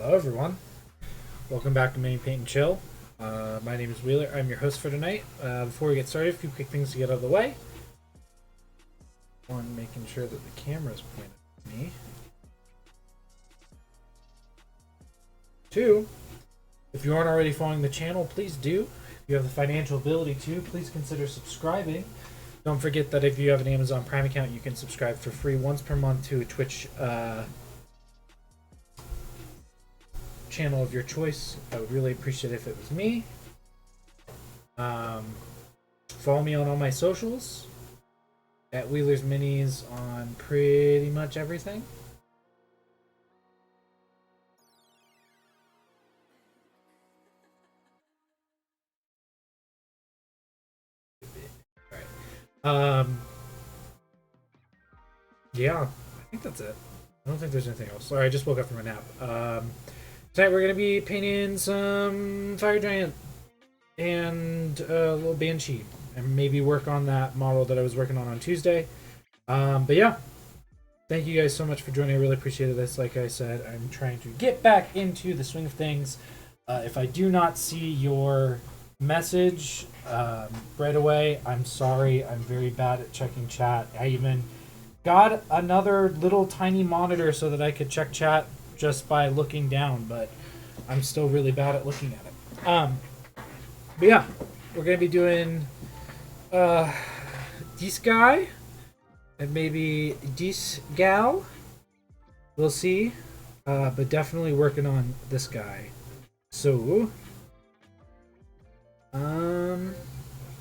Hello, everyone. Welcome back to Mini Paint and Chill. My name is Wheeler. I'm your host for tonight. Before we get started, a few quick things to get out of the way. One, making sure that the camera is pointed at me. Two, if you aren't already following the channel, please do. If you have the financial ability to, please consider subscribing. Don't forget that if you have an Amazon Prime account, you can subscribe for free once per month to a Twitch channel of your choice. I would really appreciate it if it was me. Follow me on all my socials at Wheeler's Minis on pretty much everything. Alright. Yeah, I think that's it. I don't think there's anything else. Sorry, I just woke up from a nap. Tonight we're gonna be painting some Fire Giant and a little Banshee, and maybe work on that model that I was working on Tuesday. But yeah, thank you guys so much for joining. I really appreciated this. Like I said, I'm trying to get back into the swing of things. If I do not see your message right away, I'm sorry. I'm very bad at checking chat. I even got another little tiny monitor so that I could check chat just by looking down, but I'm still really bad at looking at it. But yeah, we're gonna be doing this guy and maybe this gal. We'll see. But definitely working on this guy. So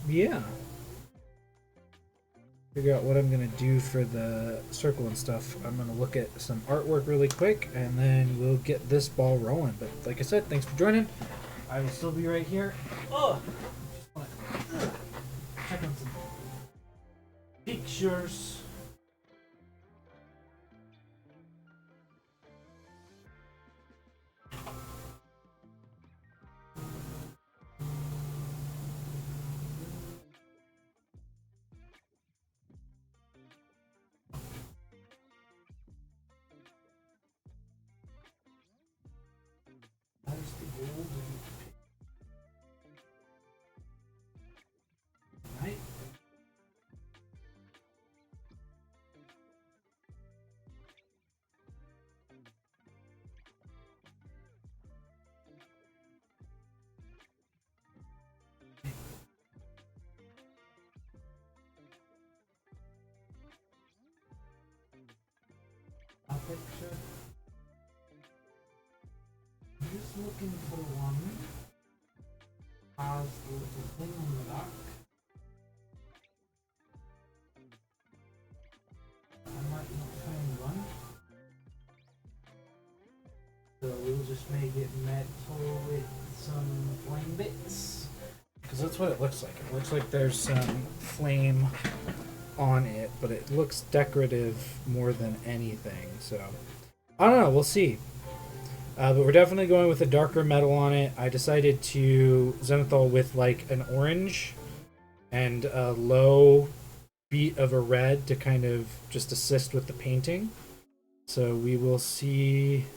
yeah. Figure out what I'm gonna do for the circle and stuff. I'm gonna look at some artwork really quick and then we'll get this ball rolling. But like I said, thanks for joining. I will still be right here. Oh, just wanna check on some pictures. That's the golden pick. Right? A picture. I'm just looking for one. Has the little thing on the back. I might not find one. So we'll just make it metal with some flame bits. Because that's what it looks like. It looks like there's some flame on it, but it looks decorative more than anything. So I don't know. We'll see. But we're definitely going with a darker metal on it. I decided to Zenithal with like an orange and a low beat of a red to kind of just assist with the painting. So we will see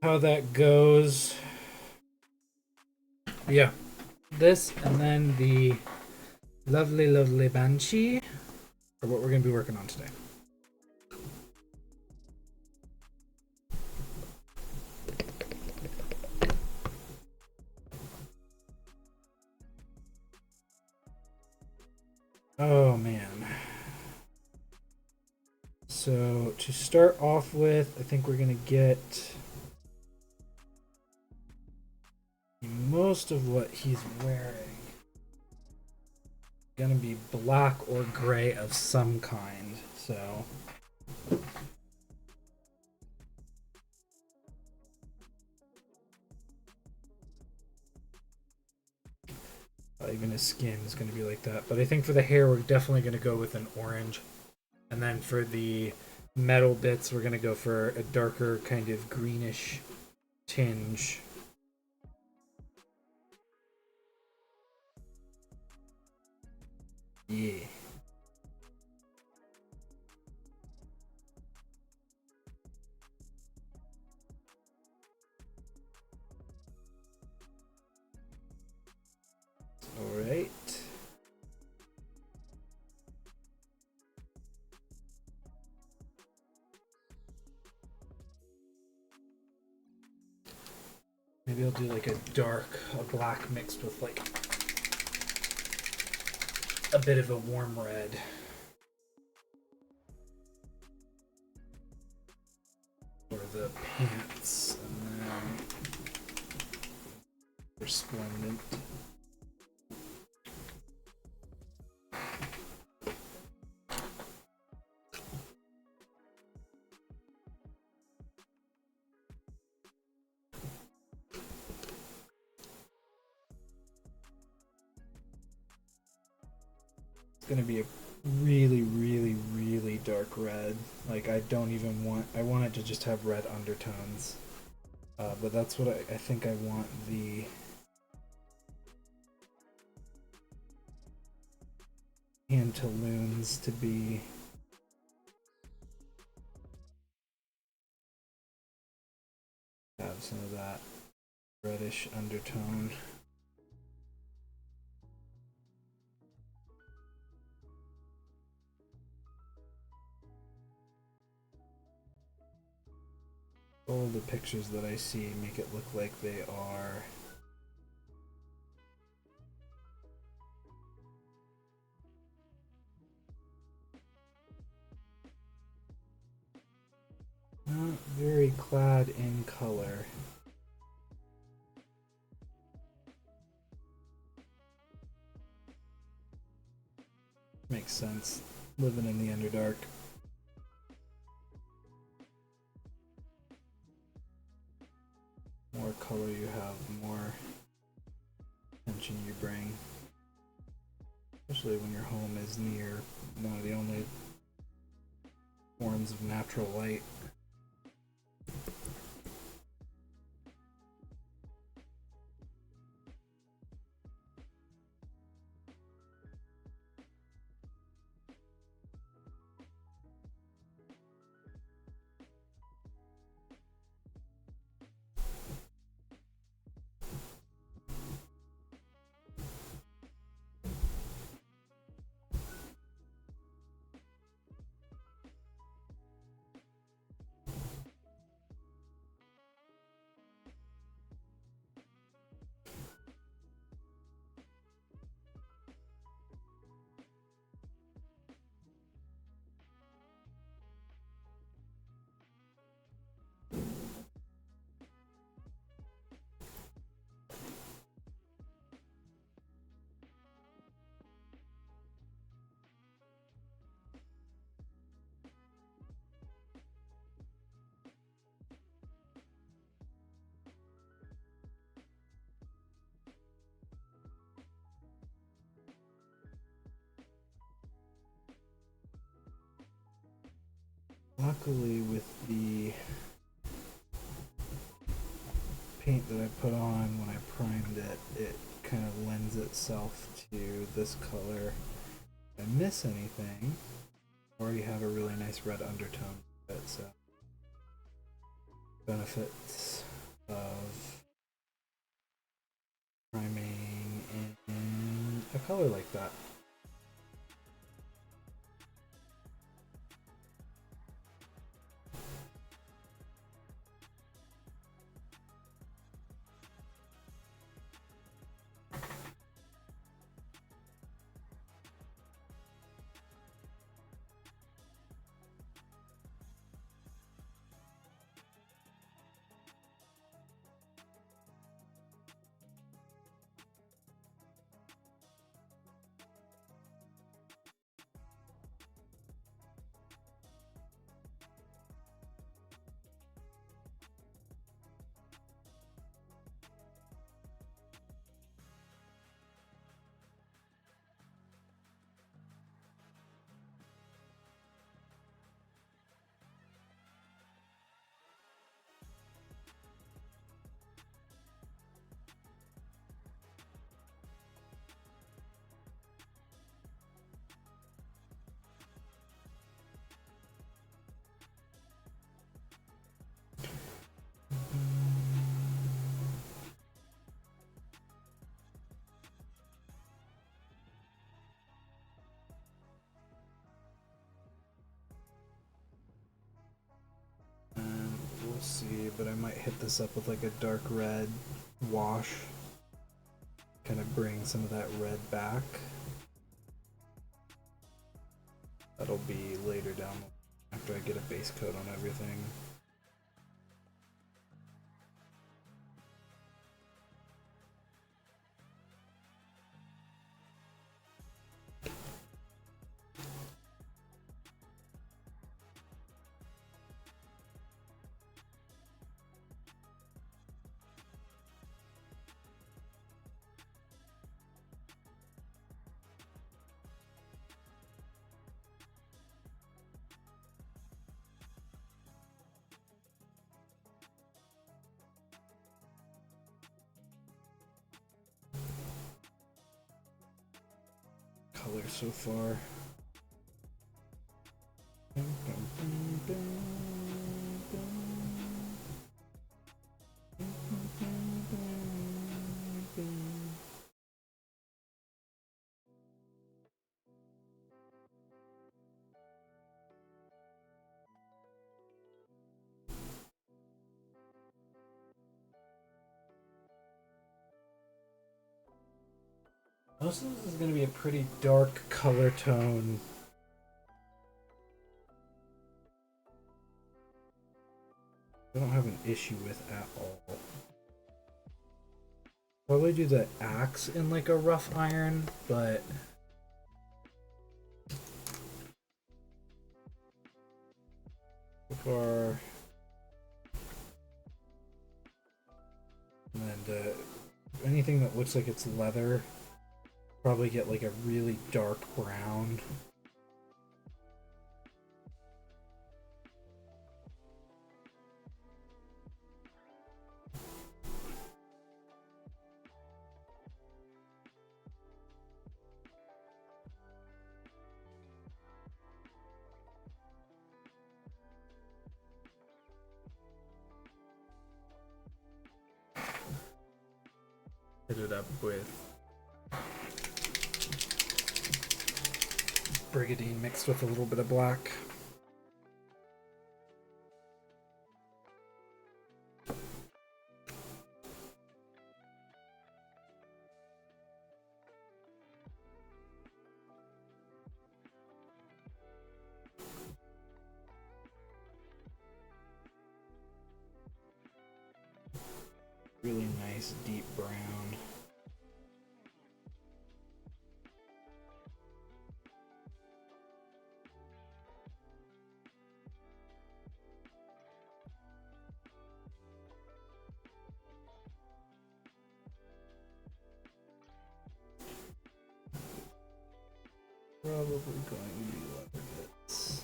how that goes. Yeah, this and then the lovely Banshee are what we're going to be working on today. Oh man. So to start off with, I think we're going to get most of what he's wearing. Gonna be black or gray of some kind. So even his skin is going to be like that. But I think for the hair, we're definitely going to go with an orange. And then for the metal bits, we're going to go for a darker kind of greenish tinge. Yeah. Maybe I'll do like a black mixed with like a bit of a warm red. For the pants, and then resplendent. It's gonna be a really, really, really dark red. Like I don't even want. I want it to just have red undertones. But that's what I think I want the pantaloons to be. Have some of that reddish undertone. All the pictures that I see make it look like they are not very clad in color. Makes sense, living in the Underdark. More color you have, the more attention you bring. Especially when your home is near one of the only forms of natural light. Luckily, with the paint that I put on when I primed it, it kind of lends itself to this color. If I miss anything, I already have a really nice red undertone with it, so benefits of priming in a color like that. We'll see, but I might hit this up with like a dark red wash. Kind of bring some of that red back. That'll be later down after I get a base coat on everything. Color so far. Most of this is going to be a pretty dark color tone. I don't have an issue with at all. Probably do the axe in like a rough iron, but so far. And anything that looks like it's leather, probably get like a really dark brown. Hit it up with Brigadine mixed with a little bit of black. Really nice deep brown. Probably going to be leather bits.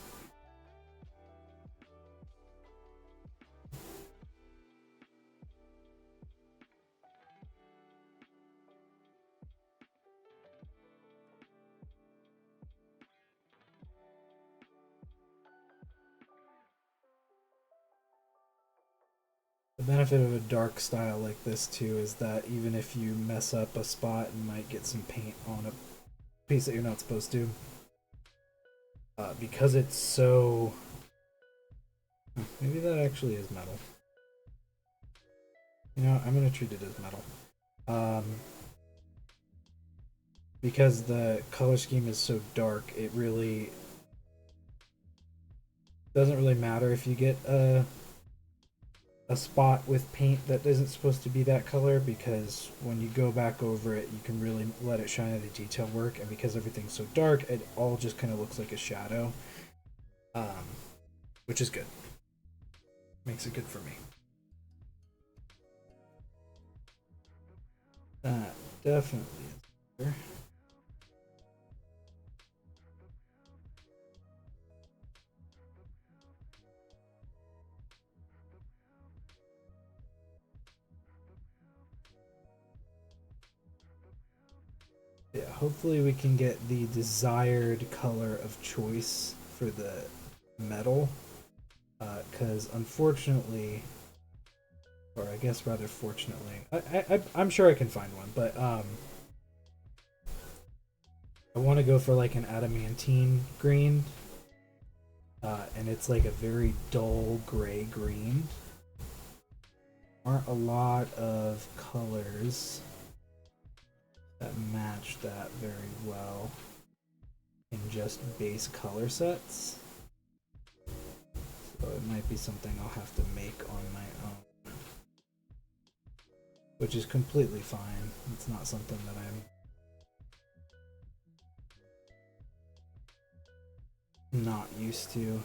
The benefit of a dark style like this too is that even if you mess up a spot, you might get some paint on a piece that you're not supposed to. Because it's so... Maybe that actually is metal. You know, I'm going to treat it as metal. Because the color scheme is so dark, it really doesn't really matter if you get a spot with paint that isn't supposed to be that color, because when you go back over it, you can really let it shine at the detail work, and because everything's so dark, it all just kind of looks like a shadow, which is good. Makes it good for me. That definitely is better. Yeah, hopefully we can get the desired color of choice for the metal, because unfortunately, or I guess rather fortunately, I'm sure I can find one, but I want to go for like an adamantine green, and it's like a very dull gray green, aren't a lot of colors that match that very well in just base color sets. So it might be something I'll have to make on my own, which is completely fine. It's not something that I'm not used to.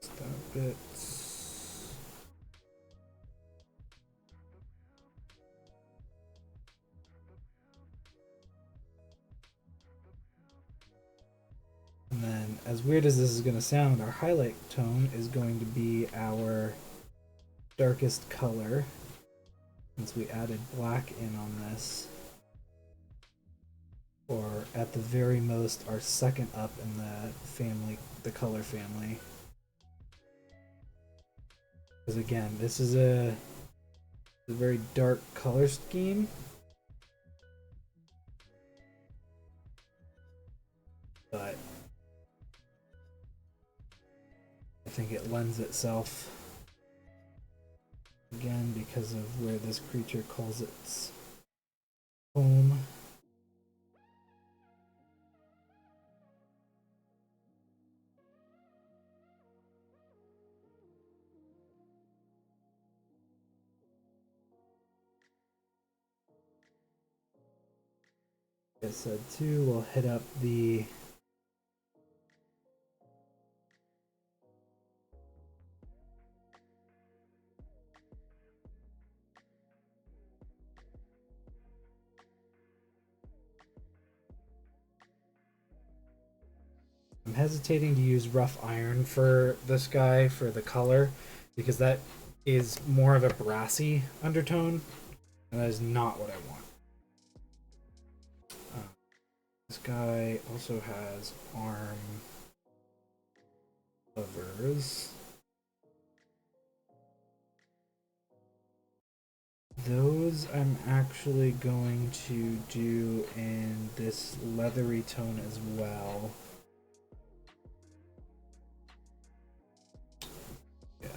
Stop it. And then, as weird as this is going to sound, our highlight tone is going to be our darkest color, since we added black in on this. Or at the very most, our second up in the family, the color family. Because again, this is a very dark color scheme. But I think it lends itself, again, because of where this creature calls its home. Like I said too, we'll hit up the I'm hesitating to use rough iron for this guy for the color, because that is more of a brassy undertone, and that is not what I want. This guy also has arm covers. Those I'm actually going to do in this leathery tone as well. Yeah.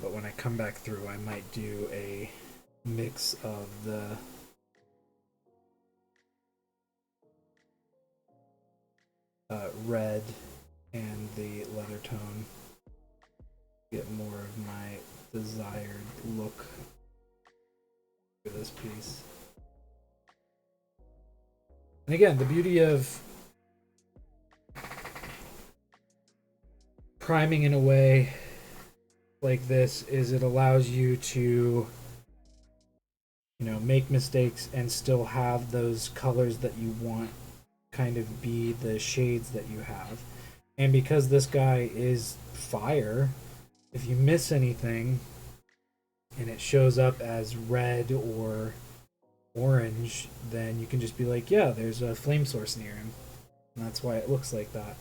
But when I come back through, I might do a mix of the red and the leather tone, get more of my desired look for this piece. And again, the beauty of priming in a way like this is it allows you to, you know, make mistakes and still have those colors that you want kind of be the shades that you have. And because this guy is fire, if you miss anything and it shows up as red or orange, then you can just be like, yeah, there's a flame source near him. And that's why it looks like that.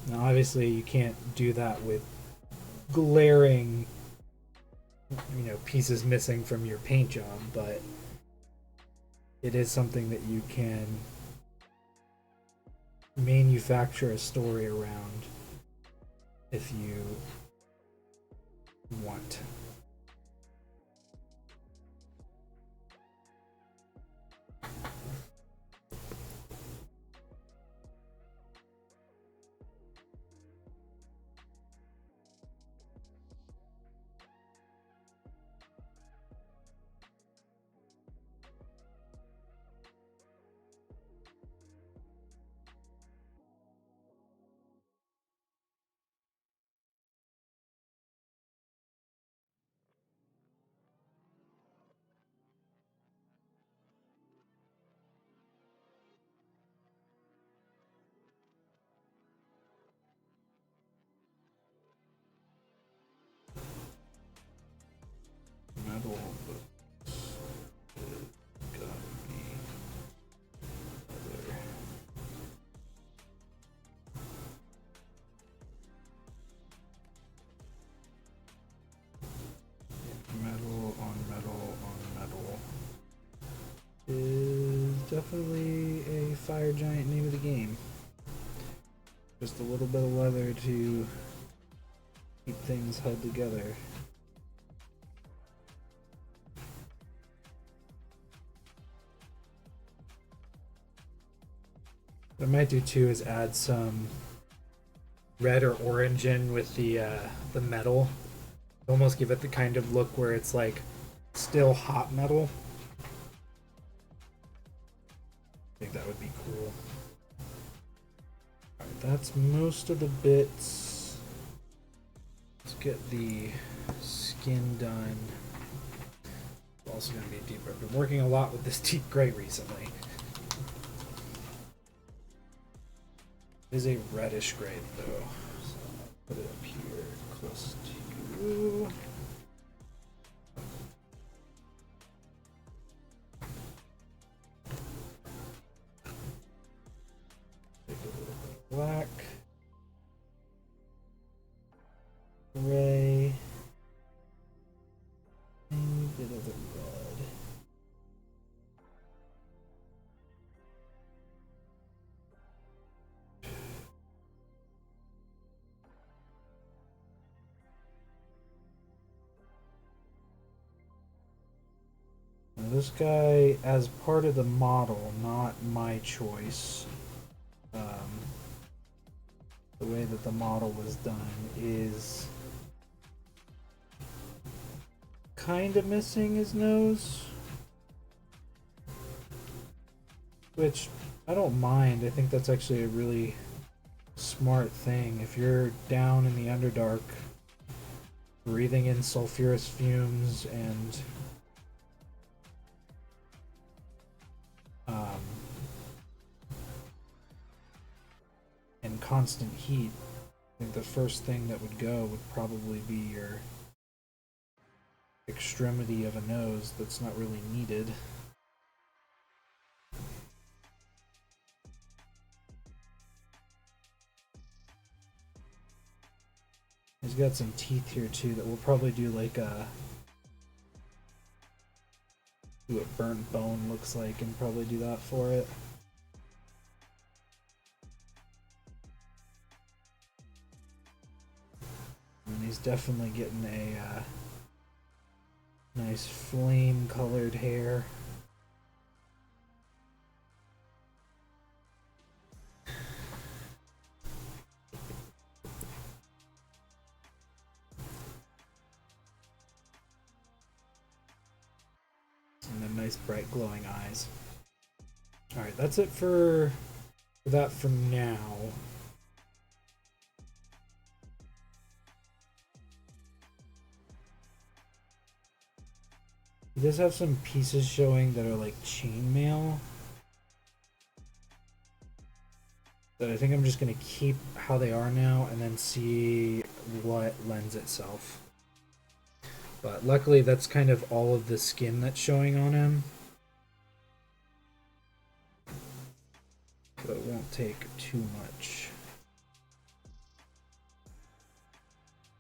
Now, obviously, you can't do that with glaring, you know, pieces missing from your paint job, but it is something that you can manufacture a story around if you want. definitely a fire giant name of the game. Just a little bit of leather to keep things held together. What I might do too is add some red or orange in with the metal. Almost give it the kind of look where it's like still hot metal. I think that would be cool. Alright, that's most of the bits. Let's get the skin done. It's also going to be deeper. I've been working a lot with this deep gray recently. It is a reddish gray though. So I'll put it up here close to. Take a little bit of black, gray, and a bit of the red. Now this guy, as part of the model, not my choice. The way that the model was done is kind of missing his nose, which I don't mind. I think that's actually a really smart thing. If you're down in the Underdark, breathing in sulfurous fumes and constant heat, I think the first thing that would go would probably be your extremity of a nose that's not really needed. He's got some teeth here too that we'll probably do like a do what burnt bone looks like and probably do that for it. And he's definitely getting a nice flame colored hair. And then nice bright glowing eyes. Alright, that's it for that for now. He does have some pieces showing that are like chainmail. That I think I'm just going to keep how they are now and then see what lends itself. But luckily that's kind of all of the skin that's showing on him. So it won't take too much.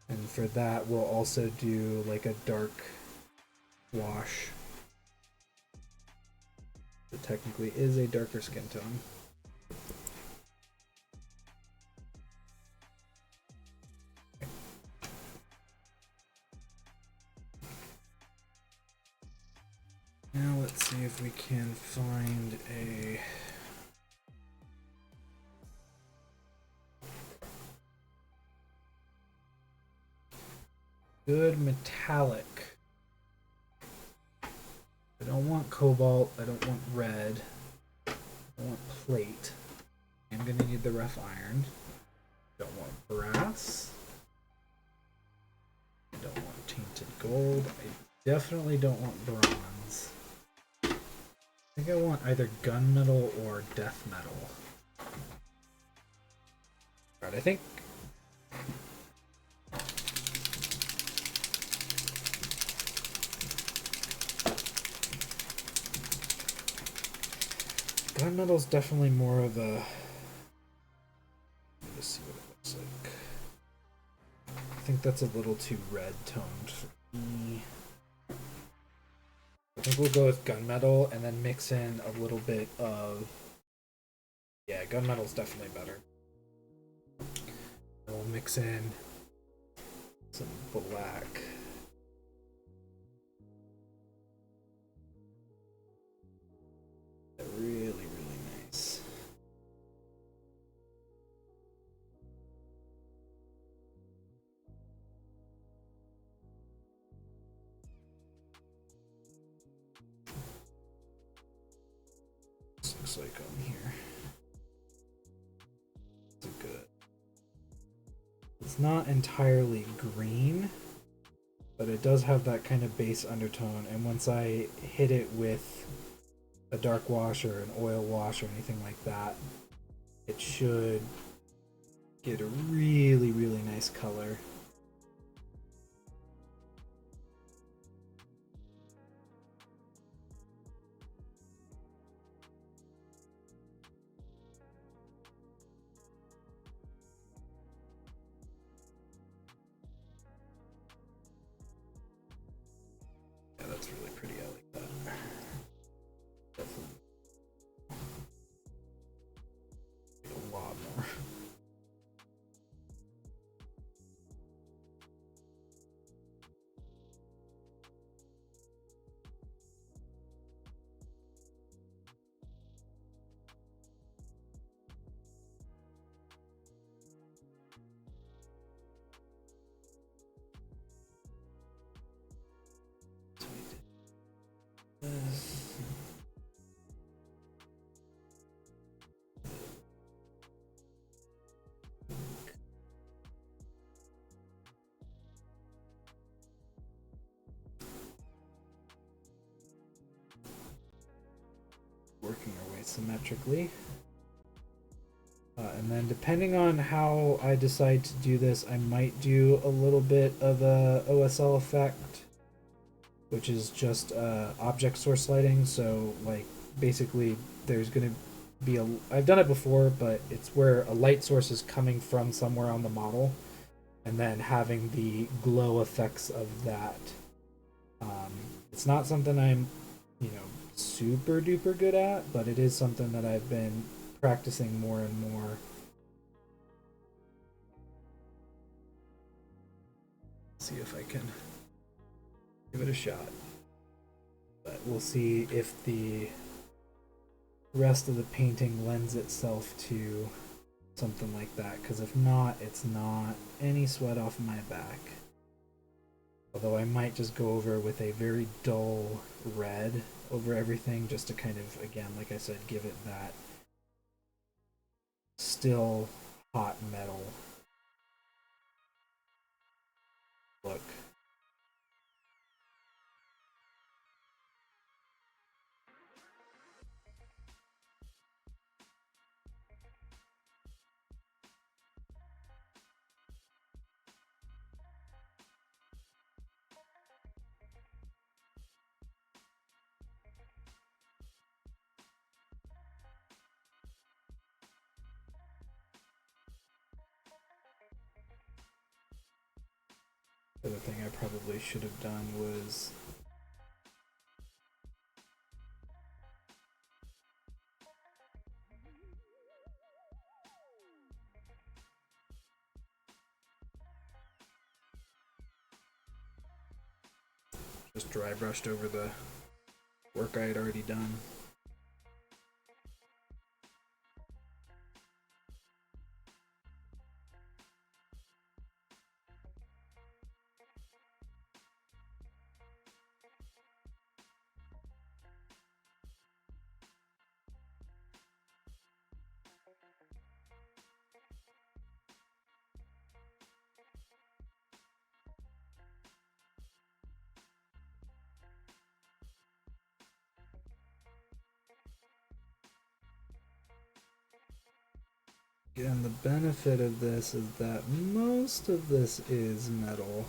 And for that we'll also do like a dark wash. It technically is a darker skin tone. Now let's see if we can find a good metallic. I don't want cobalt, I don't want red, I want plate. I'm gonna need the rough iron. Don't want brass. I don't want tainted gold. I definitely don't want bronze. I think I want either gunmetal or death metal. Alright, I think gunmetal's definitely more of a. Let me just see what it looks like. I think that's a little too red toned for me. think we'll go with gunmetal and then mix in a little bit of. Yeah, gunmetal's definitely better. We'll mix in some black. Really, really nice. This looks like on here. It's good. It's not entirely green, but it does have that kind of base undertone, and once I hit it with a dark wash or an oil wash or anything like that, it should get a really, really nice color. Yeah, that's really pretty. I like that. Definitely. A lot more. Working our way symmetrically. And then depending on how I decide to do this, I might do a little bit of a OSL effect, which is just object source lighting. So like basically there's going to be I've done it before, but it's where a light source is coming from somewhere on the model and then having the glow effects of that. It's not something I'm, super duper good at, but it is something that I've been practicing more and more. See if I can give it a shot. But we'll see if the rest of the painting lends itself to something like that, because if not, it's not any sweat off my back. Although I might just go over with a very dull red over everything just to kind of, again, like I said, give it that still hot metal look. The other thing I probably should have done was just dry brushed over the work I had already done. Again, the benefit of this is that most of this is metal.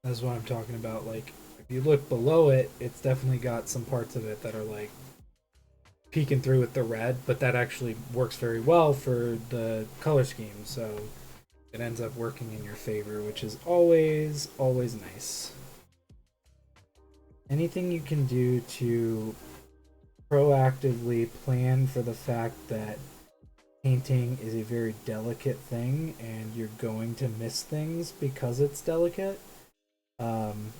That's what I'm talking about. Like, if you look below it, it's definitely got some parts of it that are like peeking through with the red, but that actually works very well for the color scheme. So it ends up working in your favor, which is always nice. Anything you can do to proactively plan for the fact that painting is a very delicate thing and you're going to miss things because it's delicate, um,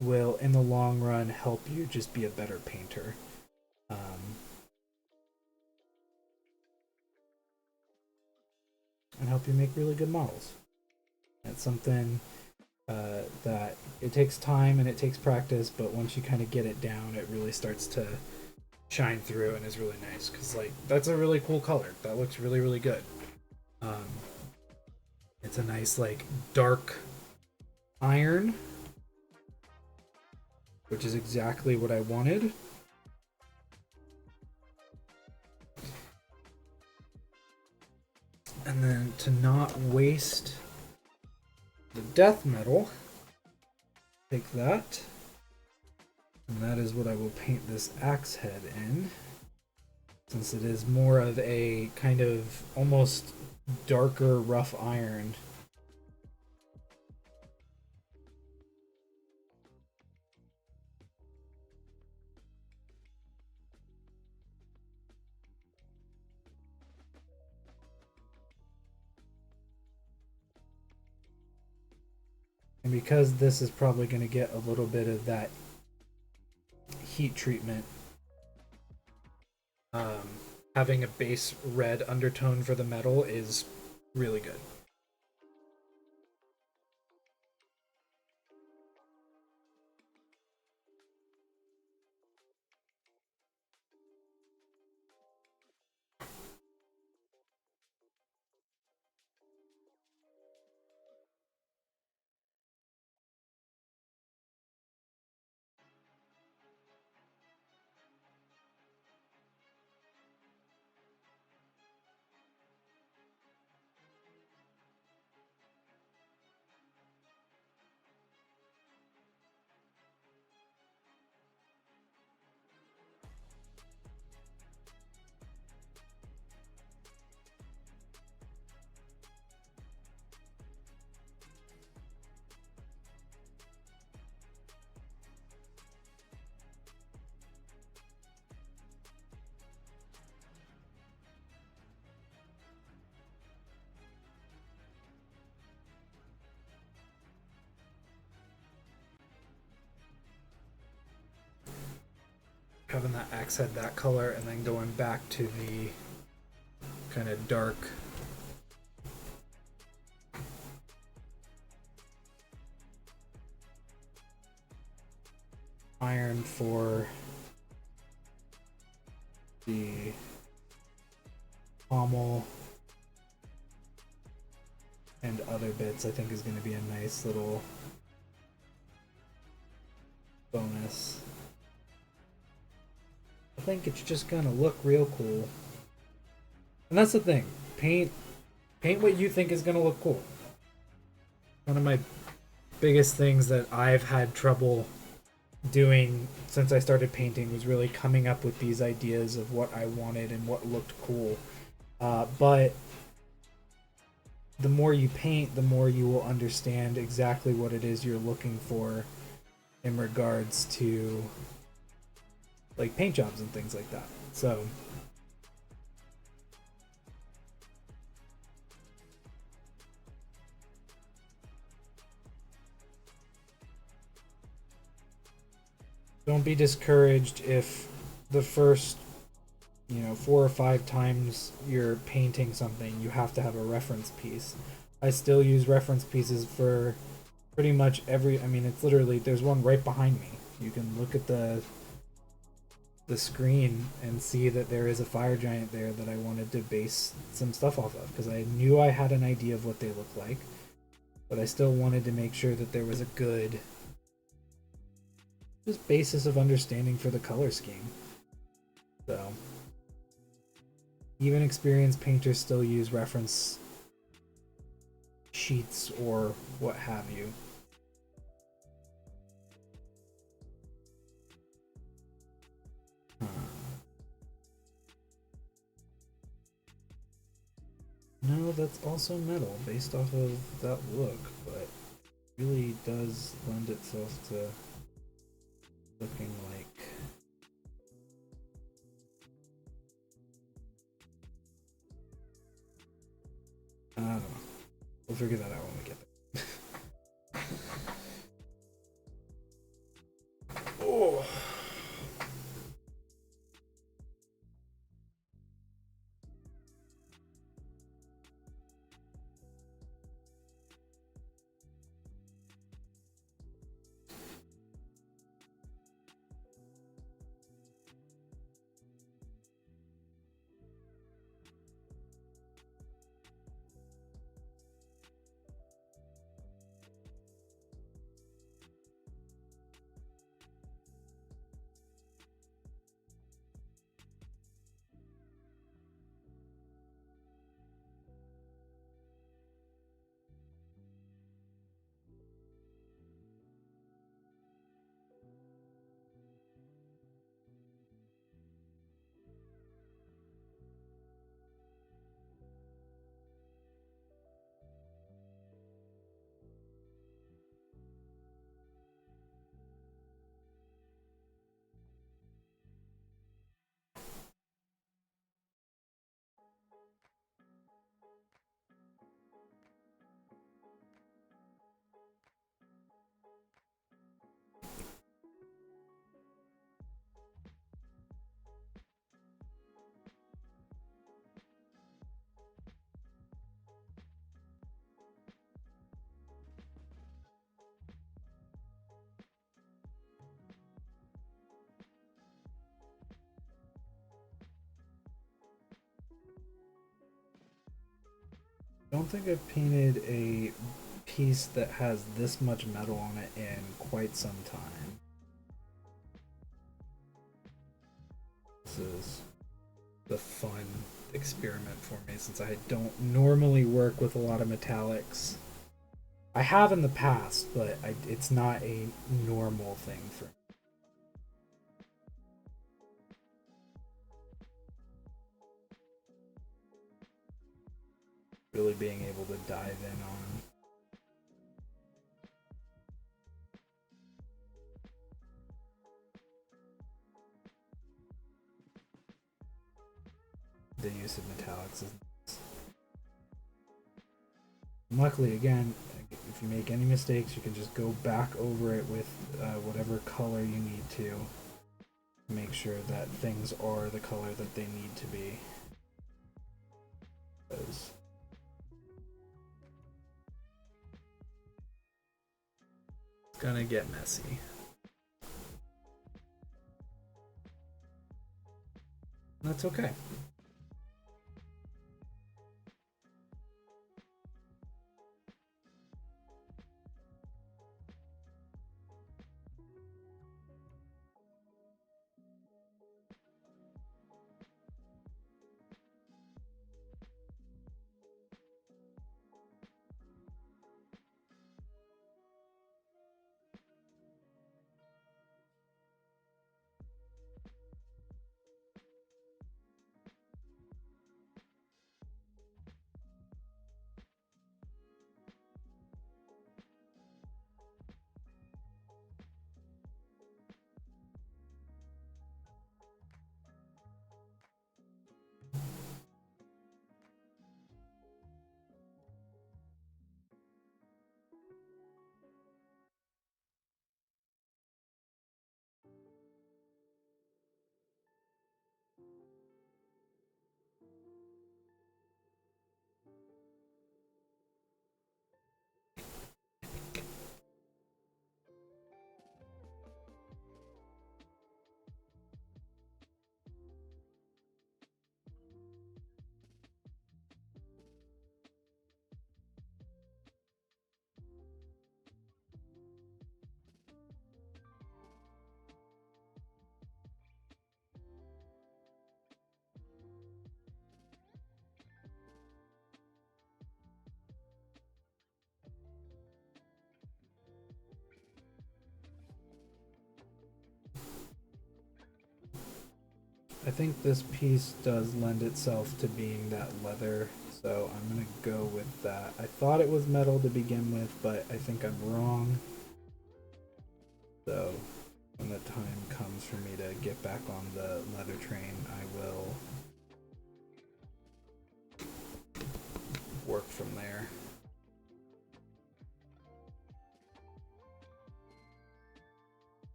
will in the long run help you just be a better painter. Um, and help you make really good models. It's something that it takes time and it takes practice, but once you kind of get it down, it really starts to shine through and is really nice. Because like that's a really cool color. That looks really good. Um, it's a nice like dark iron, which is exactly what I wanted. And then to not waste the death metal, take that. And that is what I will paint this axe head in. Since it is more of a kind of almost darker rough iron. And because this is probably going to get a little bit of that heat treatment, having a base red undertone for the metal is really good. Having that axe head that color and then going back to the kind of dark iron for the pommel and other bits, I think is going to be a nice little bonus. I think it's just gonna look real cool. And that's the thing. Paint what you think is gonna look cool. One of my biggest things that I've had trouble doing since I started painting was really coming up with these ideas of what I wanted and what looked cool. But the more you paint, the more you will understand exactly what it is you're looking for in regards to like paint jobs and things like that. So don't be discouraged if the first 4 or 5 times you're painting something you have to have a reference piece. I still use reference pieces for pretty much every, I mean, it's literally, there's one right behind me. You can look at the screen and see that there is a fire giant there that I wanted to base some stuff off of because I knew I had an idea of what they look like, but I still wanted to make sure that there was a good just basis of understanding for the color scheme. So even experienced painters still use reference sheets or what have you. that's also metal based off of that look, but really does lend itself to looking like I don't know. We'll figure that out when we get there. Oh. I don't think I've painted a piece that has this much metal on it in quite some time. This is the fun experiment for me since I don't normally work with a lot of metallics. I have in the past, but it's not a normal thing for me. Really being able to dive in on the use of metallics is nice. Luckily, again, if you make any mistakes, you can just go back over it with whatever color you need to make sure that things are the color that they need to be. Because it's gonna get messy. That's okay. I think this piece does lend itself to being that leather, So I'm gonna go with that. I thought it was metal to begin with, but I think I'm wrong. So when the time comes for me to get back on the leather train, I will work from there.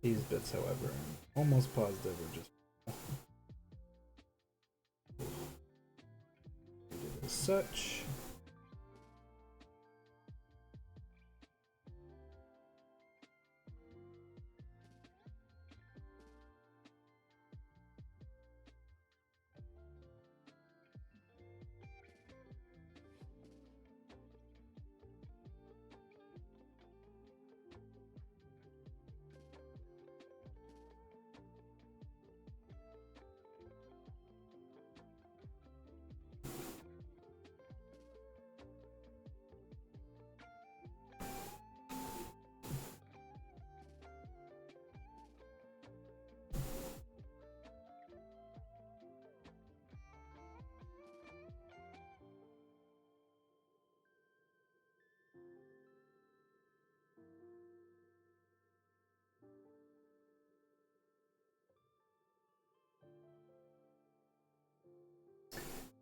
These bits, however, I'm almost positive are just as such.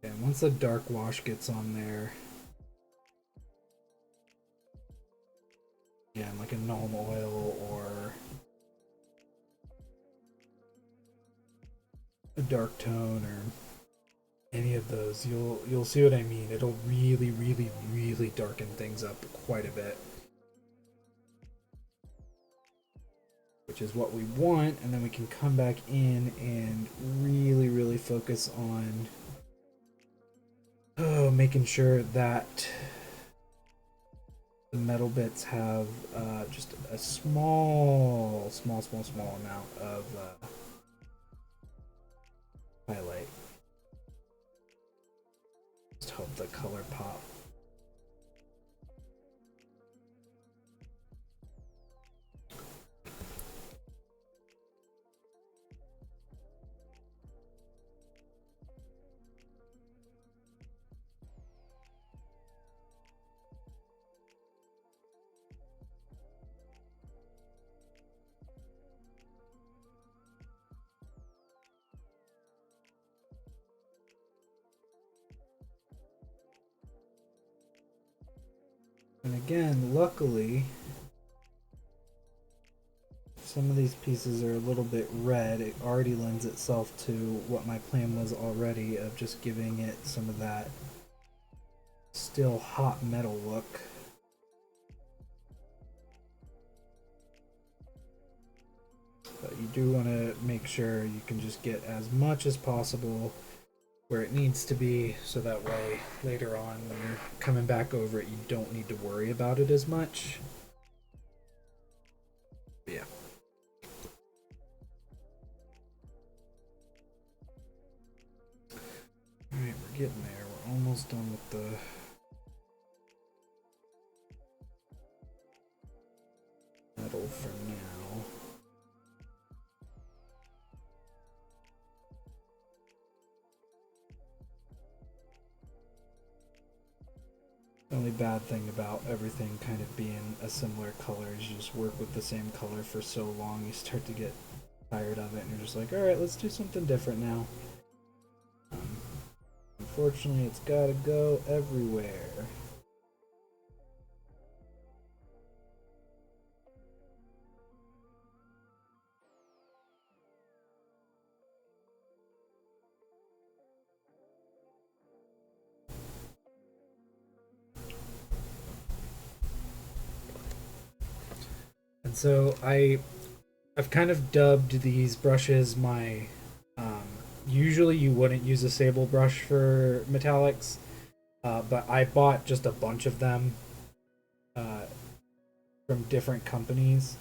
And once the dark wash gets on there, again, like a Nuln Oil or a dark tone or any of those, you'll see what I mean. It'll really, really, really darken things up quite a bit, which is what we want. And then we can come back in and really, really focus on making sure that the metal bits have just a small amount of highlight. Just hope the color pop. And again, luckily, some of these pieces are a little bit red. It already lends itself to what my plan was already of just giving it some of that still hot metal look. But you do want to make sure you can just get as much as possible where it needs to be, so that way later on when you're coming back over it, you don't need to worry about it as much. But yeah. Alright, we're getting there. We're almost done with the metal for now. The only bad thing about everything kind of being a similar color is you just work with the same color for so long, you start to get tired of it and you're just like, alright, let's do something different now. Unfortunately, it's gotta go everywhere. And so I've kind of dubbed these brushes my usually you wouldn't use a sable brush for metallics, but I bought just a bunch of them from different companies,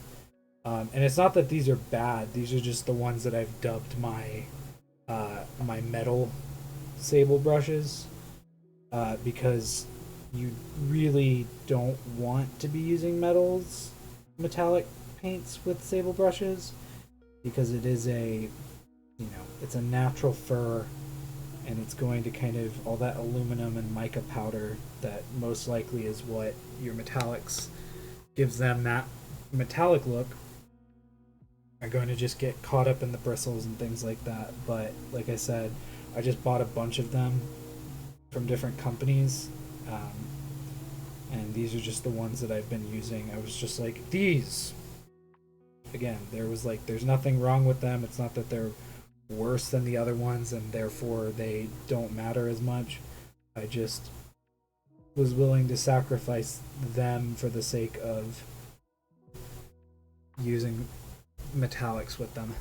and it's not that these are bad, these are just the ones that I've dubbed my my metal sable brushes, because you really don't want to be using metallic paints with sable brushes, because it is a it's a natural fur, and it's going to kind of all that aluminum and mica powder that most likely is what your metallics gives them that metallic look are going to just get caught up in the bristles and things like that. But like I said, I just bought a bunch of them from different companies, um, and these are just the ones that I've been using. I was just like, these again, there's nothing wrong with them. It's not that they're worse than the other ones and therefore they don't matter as much. I just was willing to sacrifice them for the sake of using metallics with them.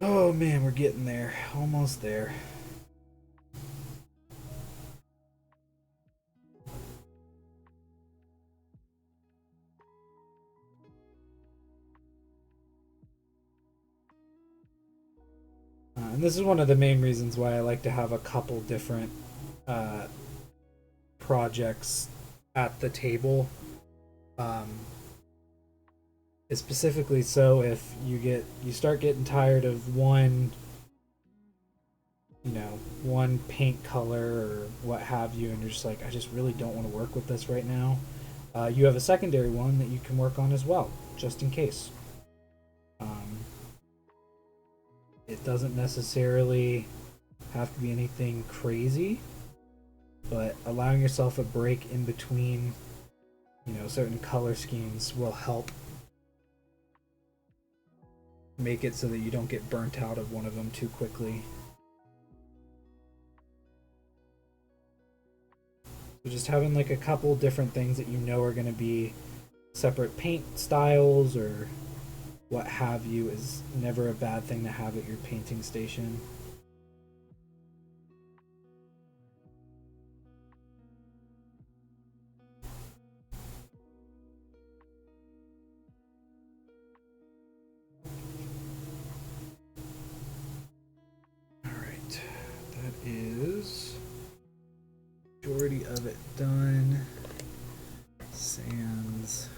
Oh man, we're getting there. Almost there. And this is one of the main reasons why I like to have a couple different uh, projects at the table. Um, specifically, so if you start getting tired of one paint color or what have you, and you're just like, I just really don't want to work with this right now. You have a secondary one that you can work on as well, just in case. It doesn't necessarily have to be anything crazy, but allowing yourself a break in between, certain color schemes will help make it so that you don't get burnt out of one of them too quickly. So just having like a couple different things that are going to be separate paint styles or what have you is never a bad thing to have at your painting station. Alright, that is majority of it done. Sans.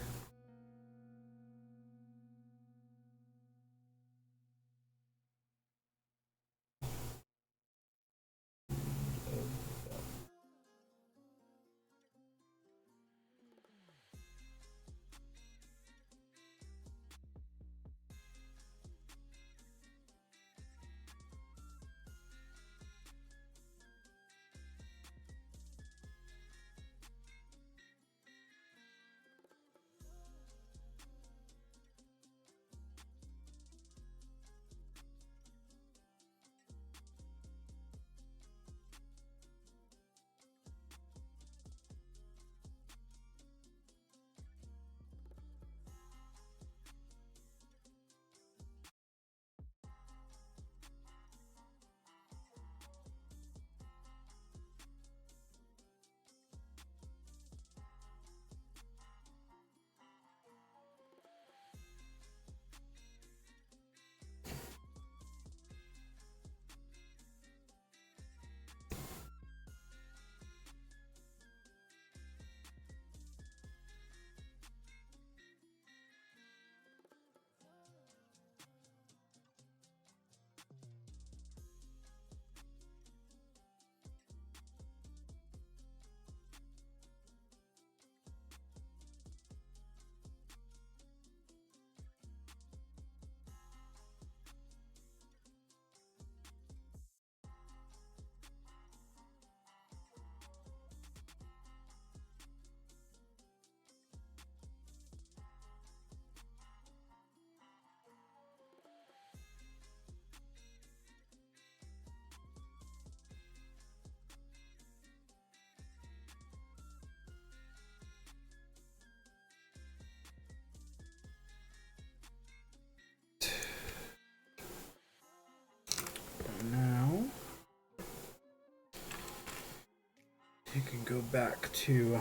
Now you can go back to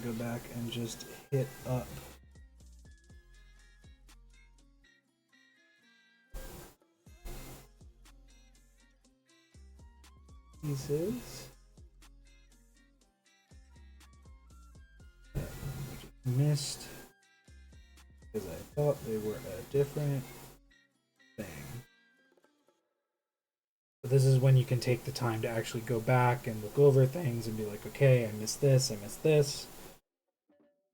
go back and just hit up pieces. Missed because I thought they were a different thing. But this is when you can take the time to actually go back and look over things and be like, okay, I missed this, I missed this.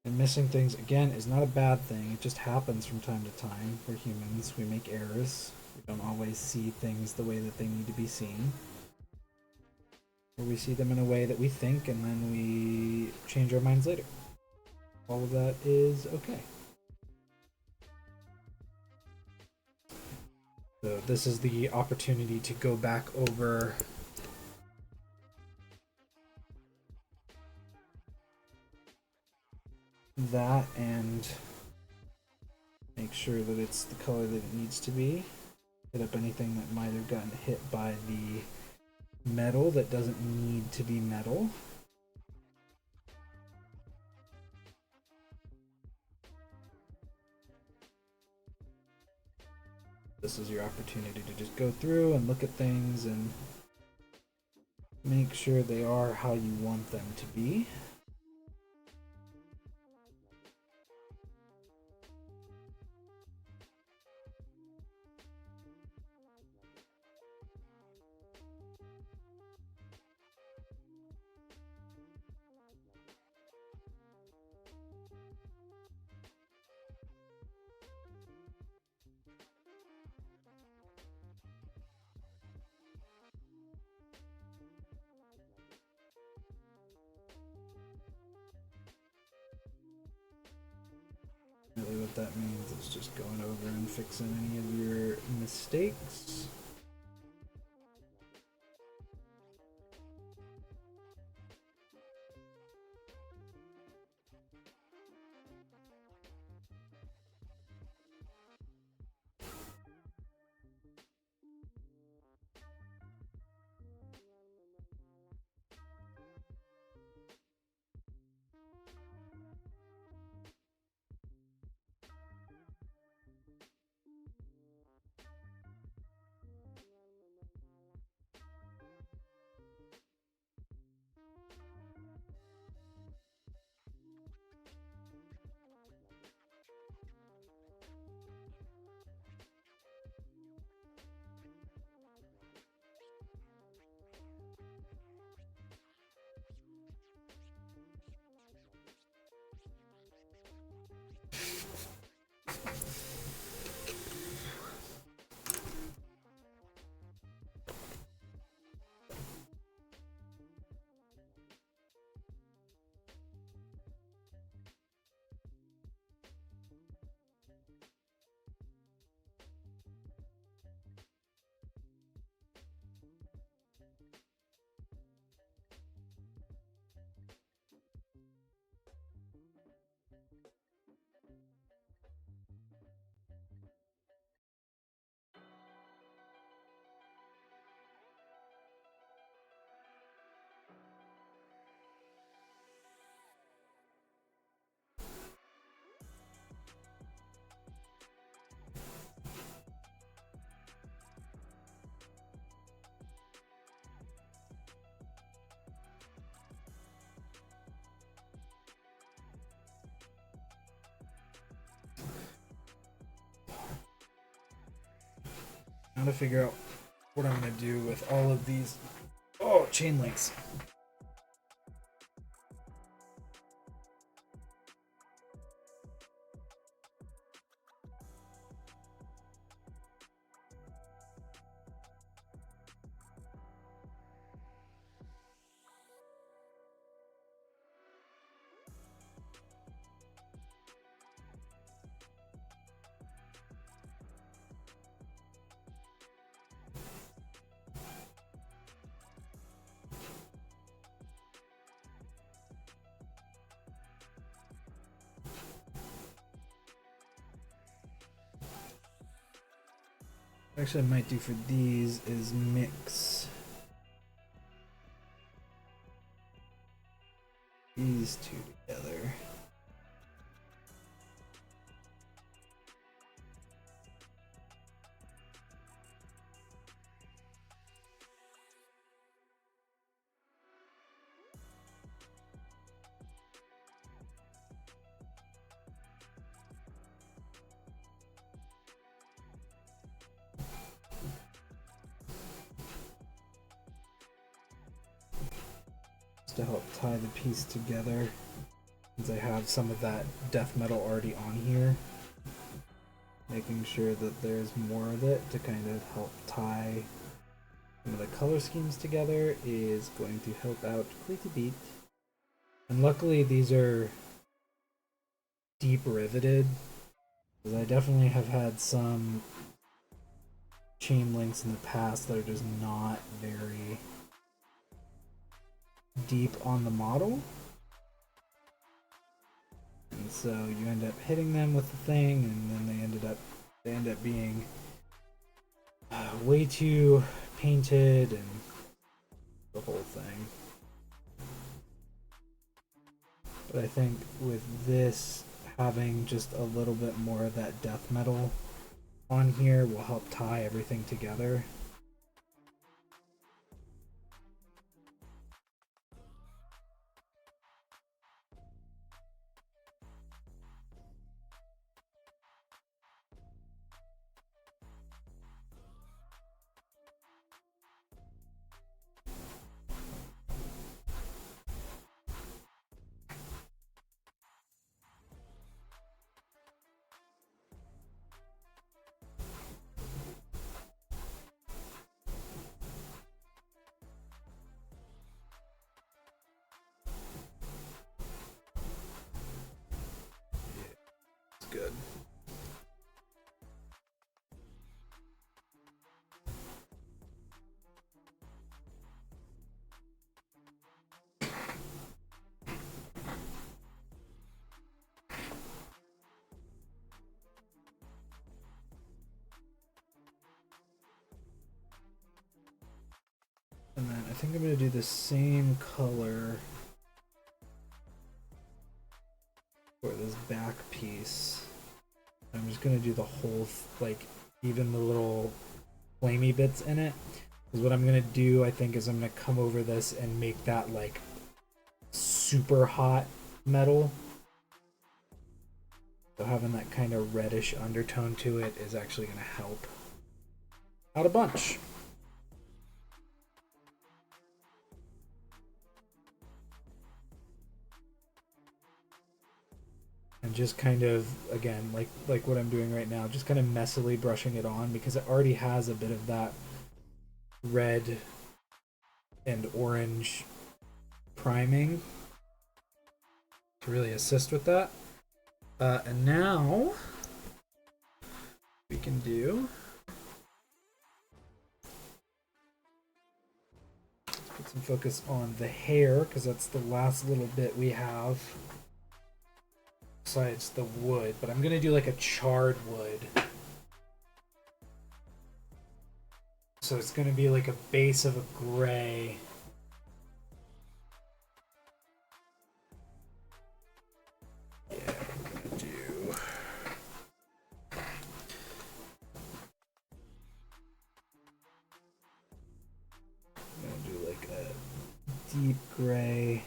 And missing things, again, is not a bad thing. It just happens from time to time. We're humans. We make errors. We don't always see things the way that they need to be seen. Or we see them in a way that we think, and then we change our minds later. All of that is okay. So this is the opportunity to go back over that and make sure that it's the color that it needs to be. Hit up anything that might have gotten hit by the metal that doesn't need to be metal. This is your opportunity to just go through and look at things and make sure they are how you want them to be. Really what that means is just going over and fixing any of your mistakes. Now to figure out what I'm going to do with all of these chain links. Actually, I might do for these is mix these two together. to help tie the piece together, since I have some of that death metal already on here. Making sure that there's more of it to kind of help tie some of the color schemes together is going to help out quite a bit. And luckily these are deep riveted, because I definitely have had some chain links in the past that are just not very deep on the model. And so you end up hitting them with the thing, and then they end up being way too painted and the whole thing. But I think with this, having just a little bit more of that death metal on here will help tie everything together. Good. And then I think I'm going to do the same color for this back piece. I'm just going to do the whole, like, even the little flamey bits in it. Because what I'm going to do, I think, is I'm going to come over this and make that, like, super hot metal. So having that kind of reddish undertone to it is actually going to help out a bunch. And just kind of, again, like what I'm doing right now, just kind of messily brushing it on, because it already has a bit of that red and orange priming to really assist with that. And now we can do, put some focus on the hair, because that's the last little bit we have besides the wood, but I'm gonna do like a charred wood. So it's gonna be like a base of a gray. Yeah, I'm gonna do. I'm gonna do like a deep gray.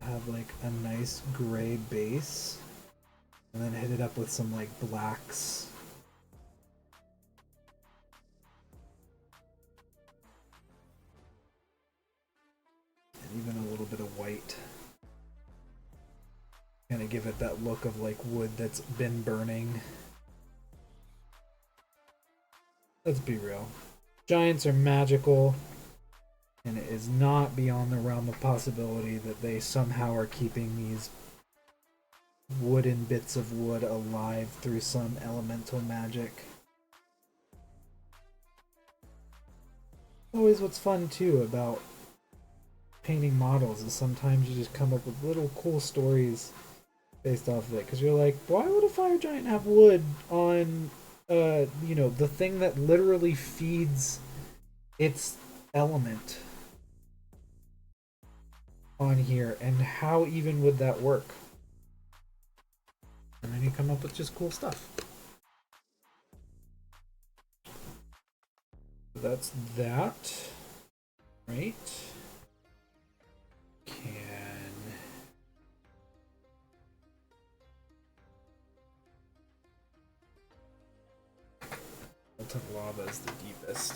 Have like a nice gray base, and then hit it up with some like blacks. And even a little bit of white. Kind of give it that look of like wood that's been burning. Let's be real. Giants are magical. And it is not beyond the realm of possibility that they somehow are keeping these wooden bits of wood alive through some elemental magic. Always what's fun too about painting models is sometimes you just come up with little cool stories based off of it, because you're like, why would a fire giant have wood on, you know, the thing that literally feeds its element on here, and how even would that work? And then you come up with just cool stuff. So that's that, right? Molten lava is the deepest.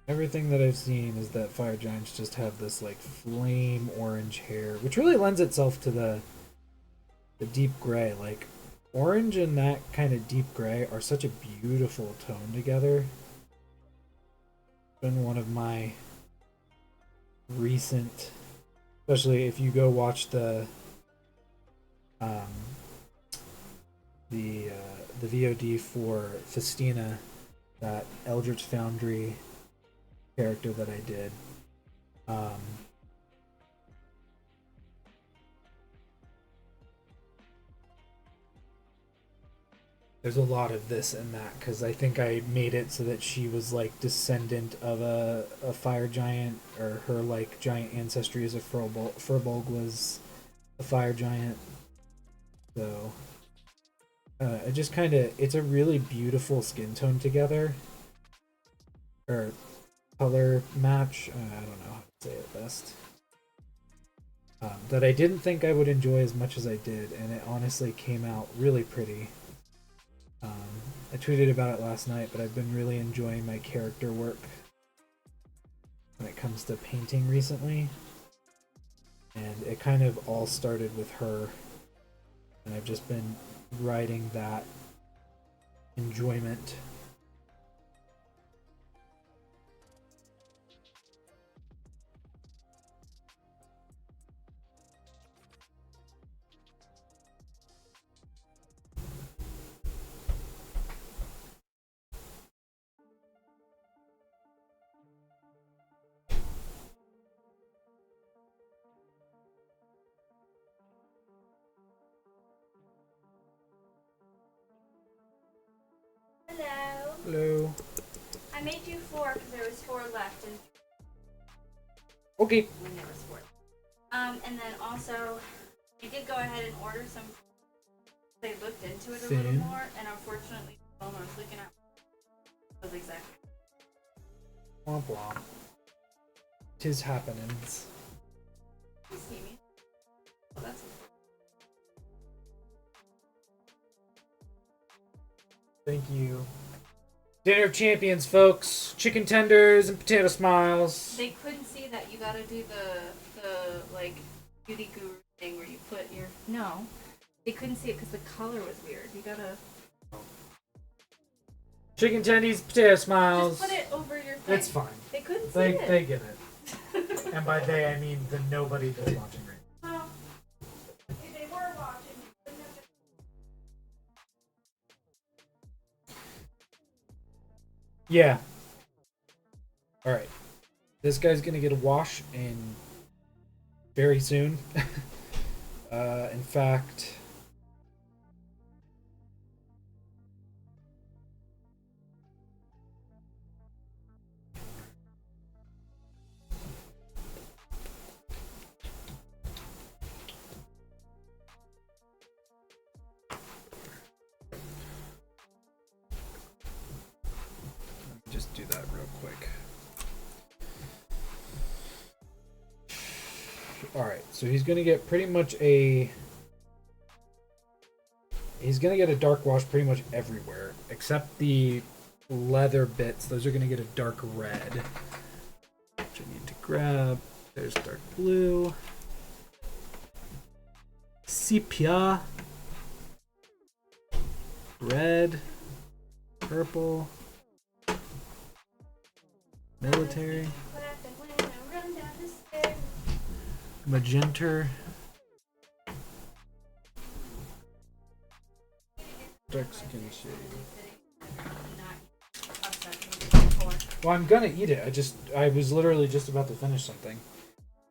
Everything that I've seen is that fire giants just have this like flame orange hair, which really lends itself to the deep gray. Like orange and that kind of deep gray are such a beautiful tone together. It's been one of my recent, especially if you go watch the VOD for Festina, that Eldritch Foundry character that I did. There's a lot of this in that because I think I made it so that she was like descendant of a fire giant, or her like giant ancestry as a Furbolg was a fire giant. So it just kind of, it's a really beautiful skin tone together, or color match. I don't know how to say it best. That I didn't think I would enjoy as much as I did, and it honestly came out really pretty. I tweeted about it last night, but I've been really enjoying my character work when it comes to painting recently. And it kind of all started with her, and I've just been riding that enjoyment. Hello. Hello. I made you 4 because there was 4 left, and Okay. when there was 4. And then also, I did go ahead and order some. They looked into it a little Same. more, and unfortunately, the phone I was looking at was exactly. Womp womp. 'Tis happenings. You see me? Well, that's. Thank you. Dinner of Champions, folks. Chicken tenders and potato smiles. They couldn't see that. You gotta do the like beauty guru thing where you put your no. They couldn't see it because the color was weird. You gotta Chicken tendies, potato smiles. just put it over your thing. It's fine. They couldn't see They it. get it. And by they, I mean the nobody that's watching right now. Well, if they were watching, you wouldn't have to. Yeah. Alright. This guy's gonna get a wash in very soon. In fact, let me just do that real quick. Alright, so he's gonna get pretty much a... He's gonna get a dark wash pretty much everywhere, except the leather bits. Those are gonna get a dark red. grab, there's dark blue, sepia, red, purple, military, magenta, dark skin shade. Well, I'm gonna eat it. I was literally just about to finish something.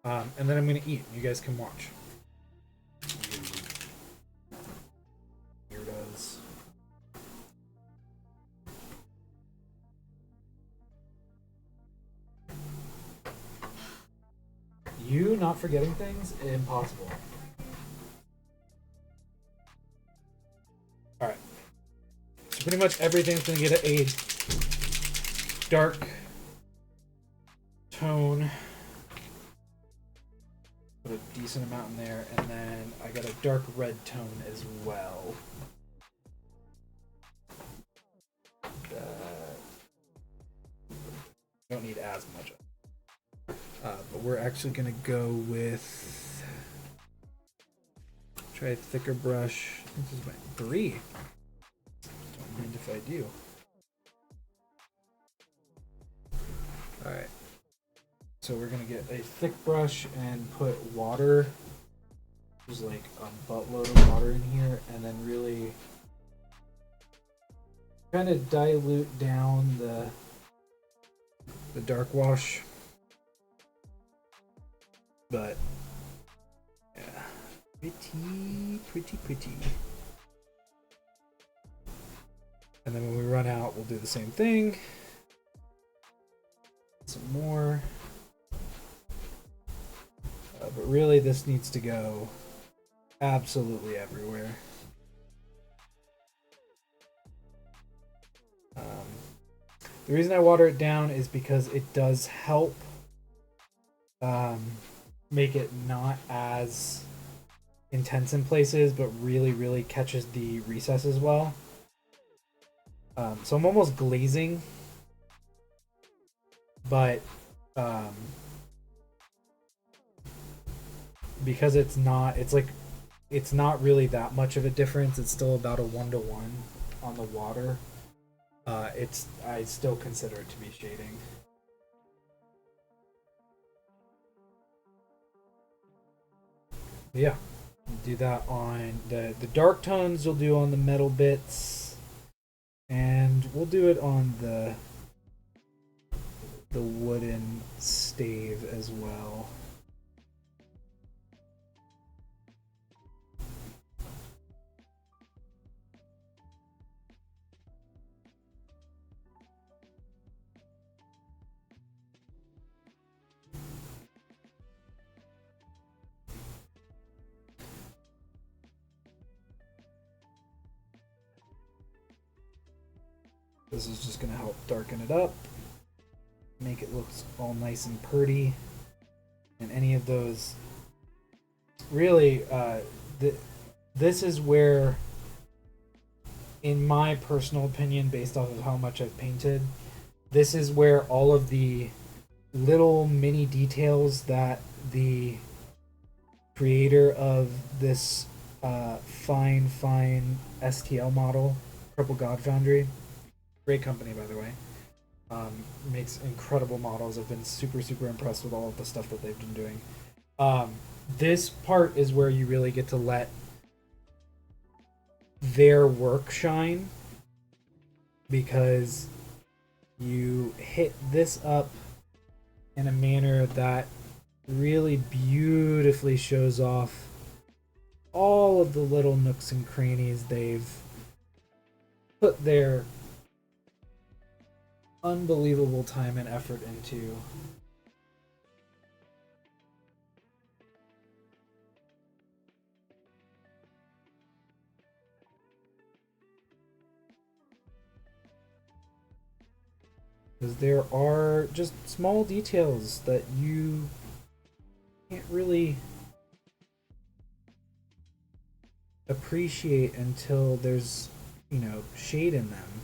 And then I'm gonna eat. You guys can watch. Weirdos. You not forgetting things? Impossible. Alright. So pretty much everything's gonna get a dark tone. Put a decent amount in there, and then I got a dark red tone as well. Don't need as much. But we're actually gonna go with try a thicker brush. This is my 3. Don't mind if I do. Alright. So we're gonna get a thick brush and put water. There's like a buttload of water in here, and then really kind of dilute down the dark wash. But yeah, pretty. And then when we run out, we'll do the same thing. Some more. But really, this needs to go absolutely everywhere. The reason I water it down is because it does help make it not as intense in places, but really catches the recesses well. So I'm almost glazing, but because it's not really that much of a difference. It's still about a 1-to-1 on the water. I still consider it to be shading. Yeah, do that on the dark tones. You'll do on the metal bits, and we'll do it on the wooden stave as well. This is just going to help darken it up, make it look all nice and pretty. And any of those, really, this is where, in my personal opinion, based off of how much I've painted, this is where all of the little mini details that the creator of this fine STL model, Purple God Foundry, great company by the way, makes incredible models. I've been super impressed with all of the stuff that they've been doing. This part is where you really get to let their work shine, because you hit this up in a manner that really beautifully shows off all of the little nooks and crannies they've put their unbelievable time and effort into. Because there are just small details that you can't really appreciate until there's, shade in them.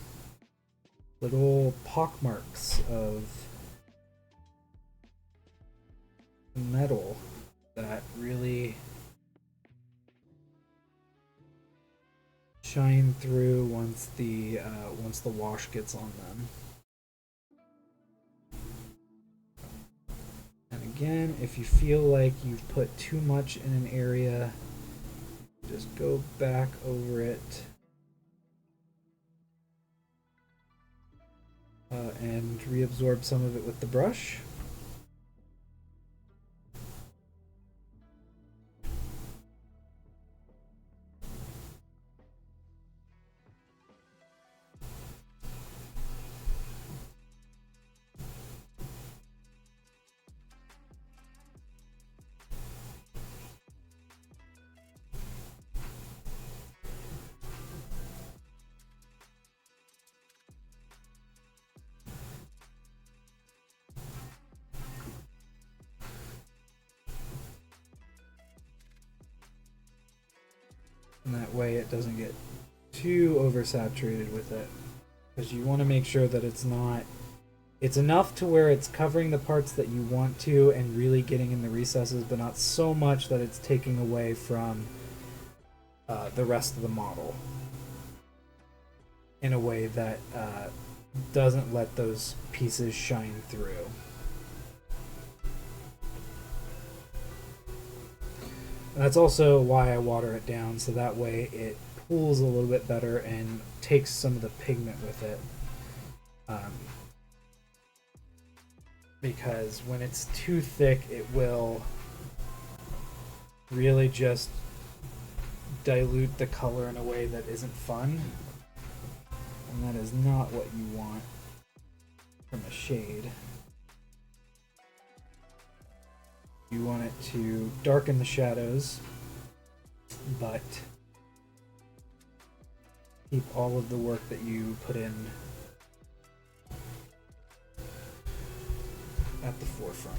Little pockmarks of metal that really shine through once the wash gets on them. And again, if you feel like you've put too much in an area, just go back over it and reabsorb some of it with the brush. And that way it doesn't get too oversaturated with it, because you want to make sure that it's enough to where it's covering the parts that you want to and really getting in the recesses, but not so much that it's taking away from the rest of the model in a way that doesn't let those pieces shine through. And that's also why I water it down, so that way it pools a little bit better and takes some of the pigment with it. Because when it's too thick, it will really just dilute the color in a way that isn't fun. And that is not what you want from a shade. You want it to darken the shadows, but keep all of the work that you put in at the forefront.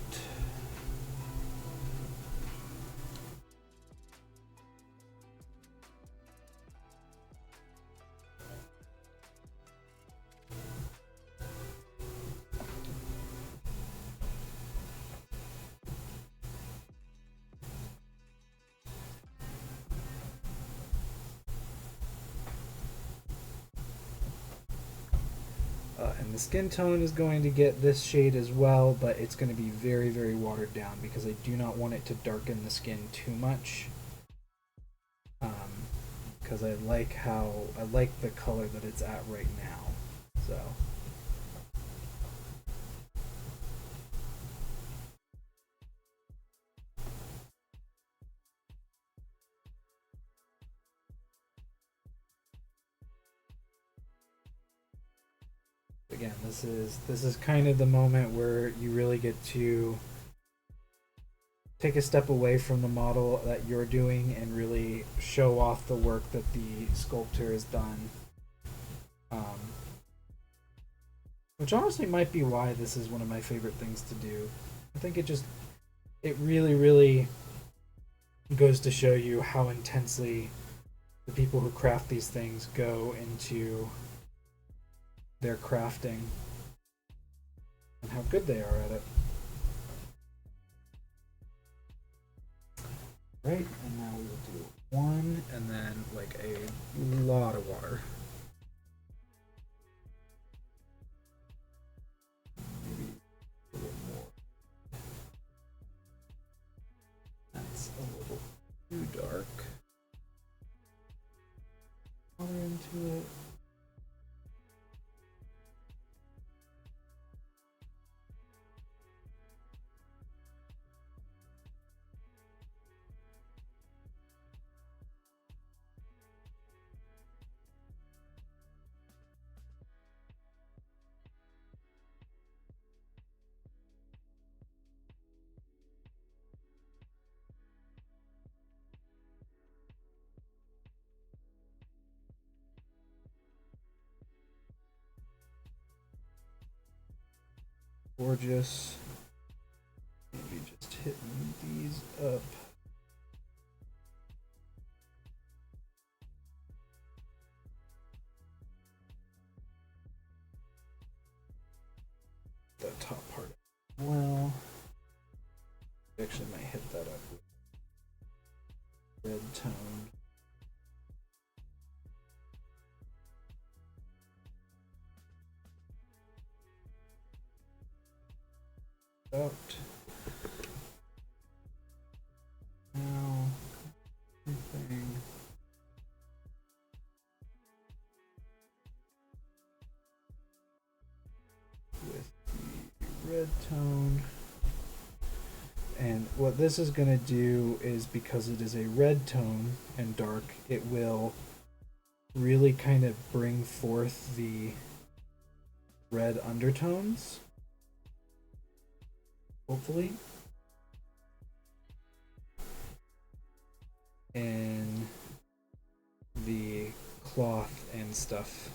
And the skin tone is going to get this shade as well, but it's going to be very, very watered down because I do not want it to darken the skin too much. Because I like the color that it's at right now. So. Again, this is kind of the moment where you really get to take a step away from the model that you're doing and really show off the work that the sculptor has done. Which honestly might be why this is one of my favorite things to do. I think it really, really goes to show you how intensely the people who craft these things go into their crafting and how good they are at it. Right, and now we will do one and then like a lot of water. Maybe a little more. That's a little too dark. Water into it. Gorgeous. Maybe just hitting these up. The top part as well. Actually out. Now, everything. With the red tone. And what this is going to do is, because it is a red tone and dark, it will really kind of bring forth the red undertones. Hopefully. In the cloth and stuff.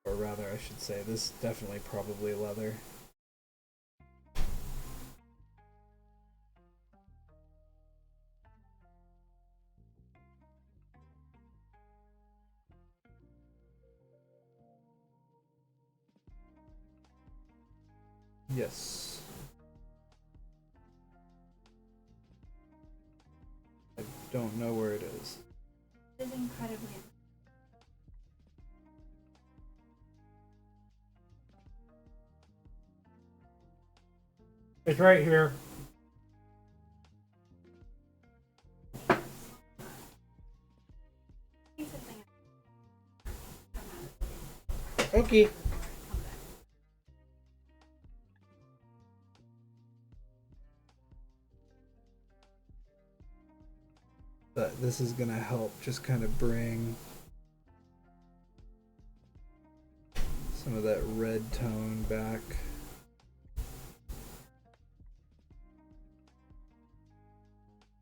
Or rather, I should say, this is definitely probably leather. Yes. I don't know where it is. It is incredibly. It's right here. Okay. But this is gonna help just kind of bring some of that red tone back.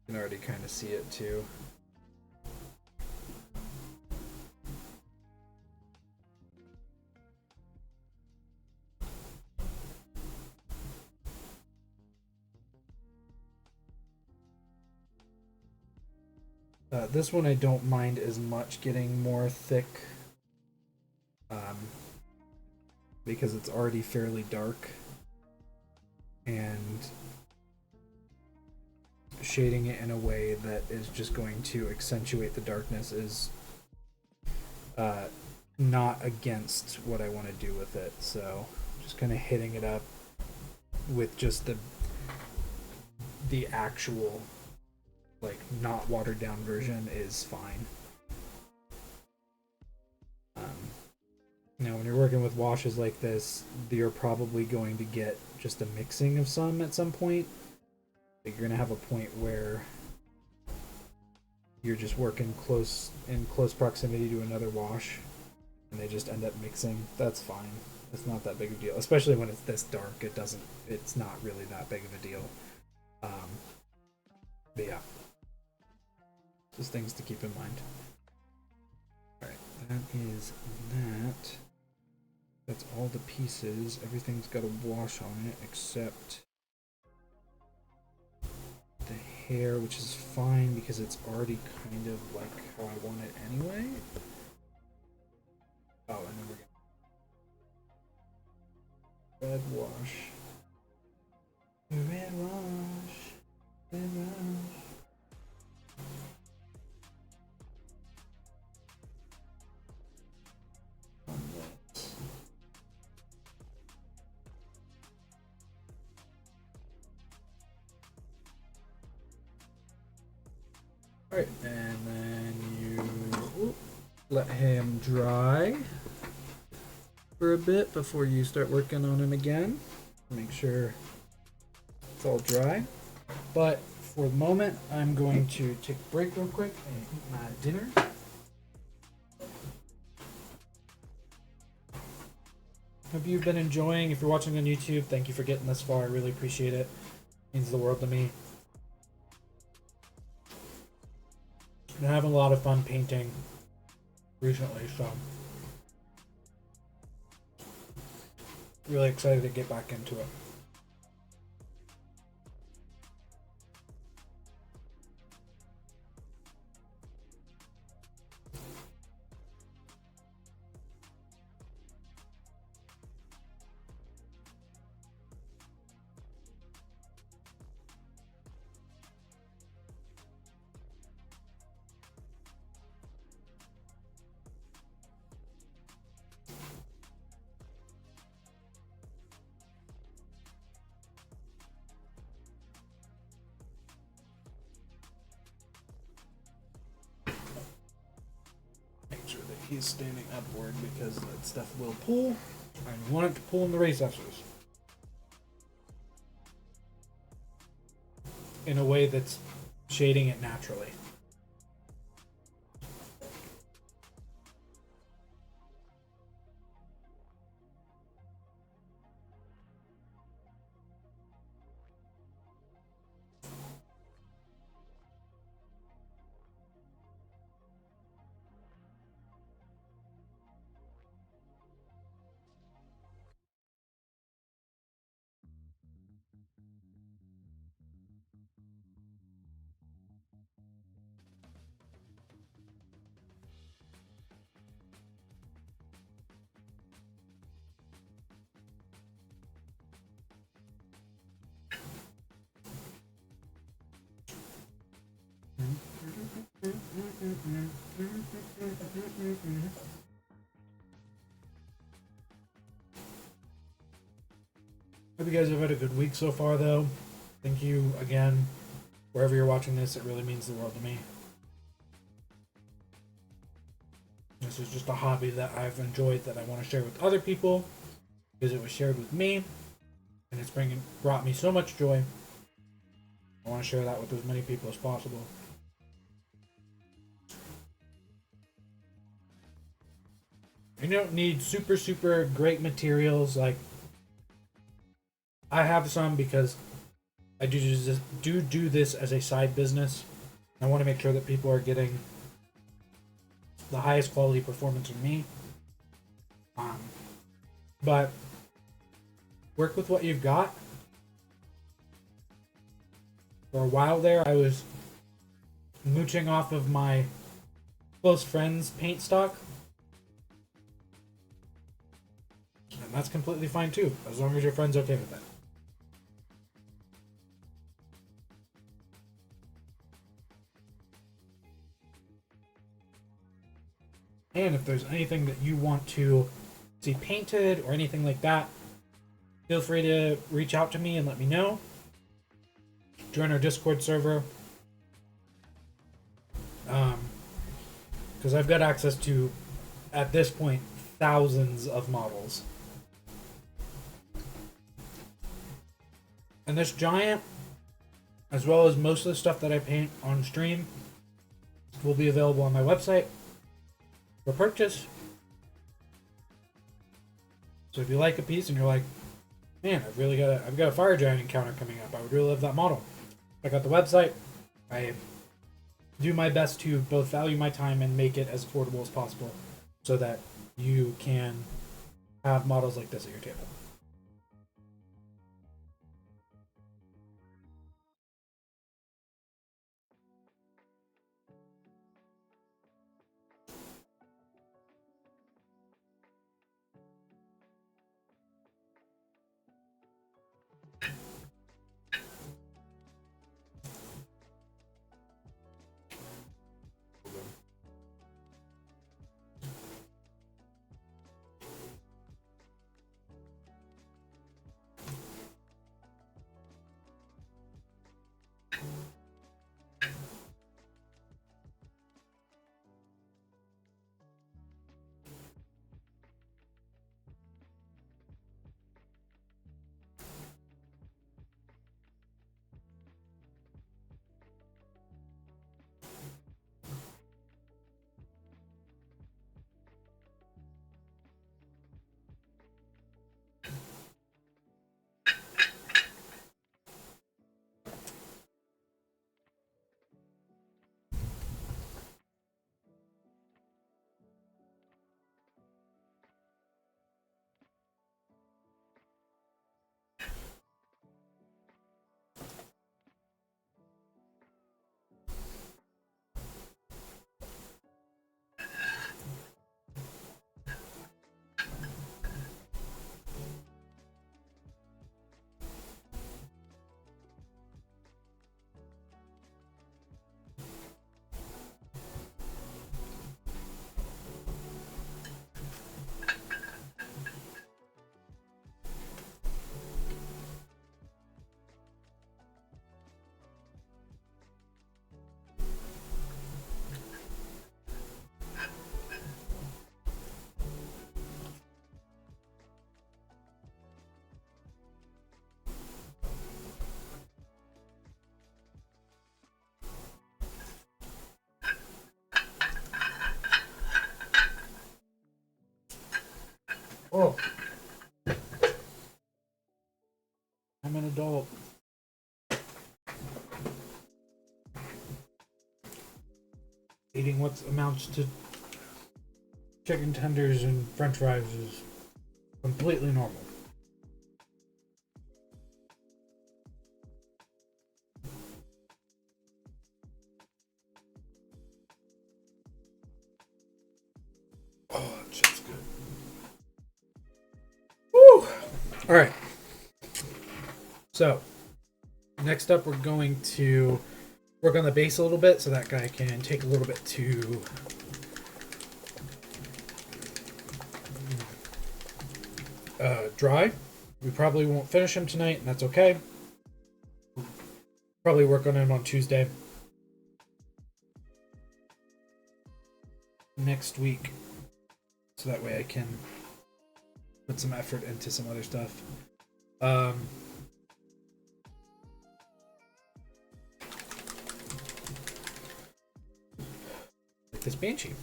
You can already kind of see it too. This one I don't mind as much getting more thick, because it's already fairly dark, and shading it in a way that is just going to accentuate the darkness is not against what I want to do with it. So just kind of hitting it up with just the actual, like, not watered down version is fine. Now when you're working with washes like this, you're probably going to get just a mixing of some at some point. Like, you're going to have a point where you're just working in close proximity to another wash and they just end up mixing. That's fine. It's not that big of a deal, especially when it's this dark. It's not really that big of a deal. But yeah, just things to keep in mind. Alright, that is that. That's all the pieces. Everything's got a wash on it except the hair, which is fine because it's already kind of like how I want it anyway. Oh, and then we're gonna red wash. Red wash. Red wash. On that. Alright, and then you let him dry for a bit before you start working on him again. Make sure it's all dry. But for the moment, I'm going to take a break real quick and eat my dinner. Hope you've been enjoying. If you're watching on YouTube, thank you for getting this far. I really appreciate it. It means the world to me. Been having a lot of fun painting recently, so really excited to get back into it. he's standing upward because that stuff will pull. And you want it to pull in the recesses. In a way that's shading it naturally. Hope you guys have had a good week so far, though. Thank you again. Wherever you're watching this, it really means the world to me. This is just a hobby that I've enjoyed that I want to share with other people because it was shared with me and it's brought me so much joy. I want to share that with as many people as possible. You don't need super great materials. Like, I have some because I do this as a side business. I want to make sure that people are getting the highest quality performance from me. But work with what you've got. For a while there, I was mooching off of my close friend's paint stock. And that's completely fine too, as long as your friend's okay with it. And if there's anything that you want to see painted or anything like that, feel free to reach out to me and let me know. Join our Discord server. Because I've got access to, at this point, thousands of models. And this giant, as well as most of the stuff that I paint on stream, will be available on my website for purchase. So if you like a piece and you're like, man, I've got a fire giant encounter coming up, I would really love that model, check out the website. I do my best to both value my time and make it as affordable as possible so that you can have models like this at your table. Oh. I'm an adult. Eating what amounts to chicken tenders and french fries is completely normal. Oh, that shit's good. Woo! Alright. So, next up we're going to work on the base a little bit so that guy can take a little bit to dry. We probably won't finish him tonight, and that's okay. Probably work on him on Tuesday. Next week. So that way I can put some effort into some other stuff. Like this Banshee.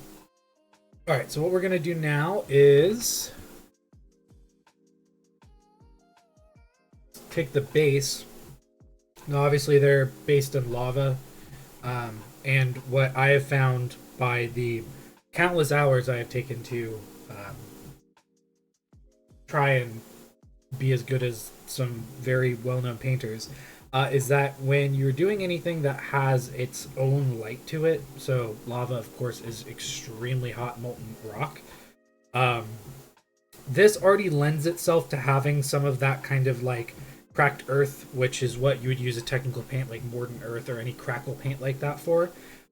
Alright, so what we're going to do now is take the base. Now, obviously, they're based in lava. And what I have found by the countless hours I have taken to try and be as good as some very well-known painters is that when you're doing anything that has its own light to it, so lava, of course, is extremely hot molten rock. This already lends itself to having some of that kind of like cracked earth, which is what you would use a technical paint like Mordant Earth or any crackle paint like that for.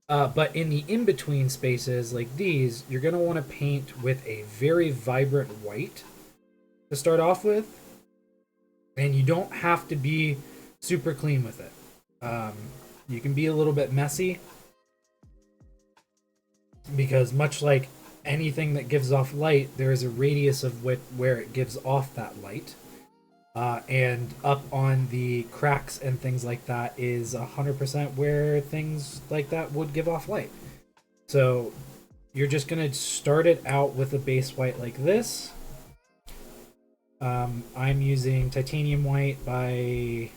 But in the in-between spaces like these, you're going to want to paint with a very vibrant white to start off with. And you don't have to be super clean with it. You can be a little bit messy, because much like anything that gives off light, there is a radius of where it gives off that light. And up on the cracks and things like that is 100% where things like that would give off light. So you're just going to start it out with a base white like this. I'm using Titanium White by...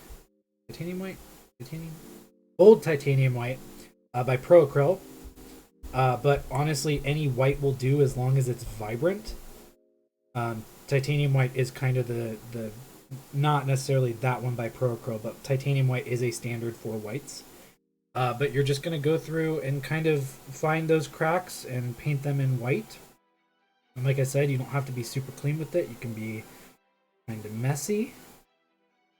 Old Titanium White by Pro-Acryl. But honestly, any white will do as long as it's vibrant. Titanium White is kind of the not necessarily that one by Pro-Acryl, but Titanium White is a standard for whites. But you're just going to go through and kind of find those cracks and paint them in white. And like I said, you don't have to be super clean with it. You can be kind of messy.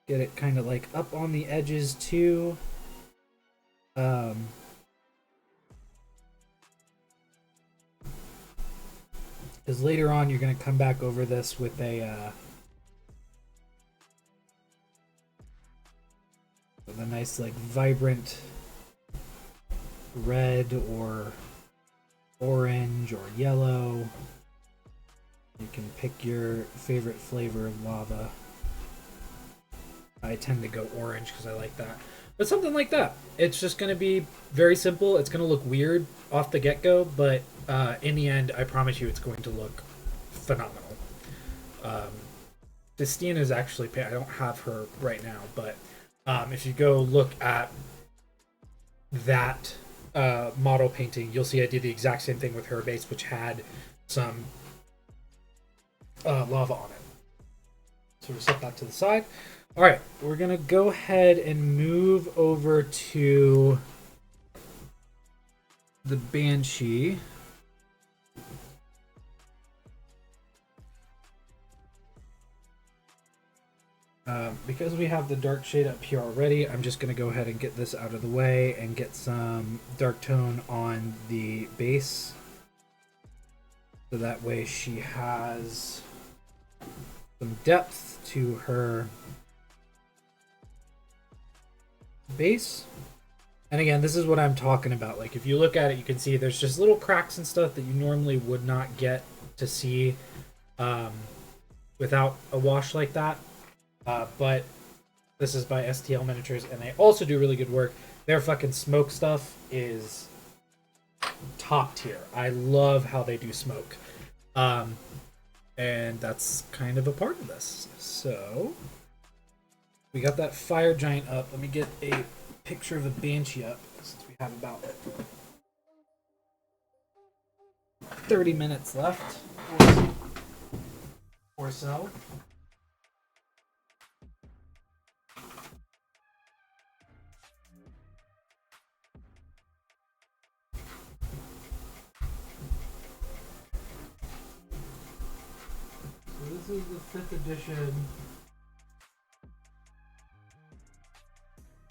Get it kind of like up on the edges too. Because later on you're going to come back over this with a nice like vibrant red or orange or yellow. You can pick your favorite flavor of lava. I tend to go orange because I like that. But something like that. It's just going to be very simple. It's going to look weird off the get-go, but in the end, I promise you it's going to look phenomenal. Destine is actually... I don't have her right now, but if you go look at that model painting, you'll see I did the exact same thing with her base, which had some lava on it. So we'll set that to the side. All right, we're going to go ahead and move over to the Banshee. Because we have the dark shade up here already, I'm just going to go ahead and get this out of the way and get some dark tone on the base. So that way she has some depth to her base. And again, this is what I'm talking about. Like, if you look at it, you can see there's just little cracks and stuff that you normally would not get to see without a wash like that. But this is by STL Miniatures, and they also do really good work. Their fucking smoke stuff is top tier. I love how they do smoke. And And that's kind of a part of this. So we got that fire giant up. Let me get a picture of the banshee up since we have about 30 minutes left or so. So this is the 5th edition.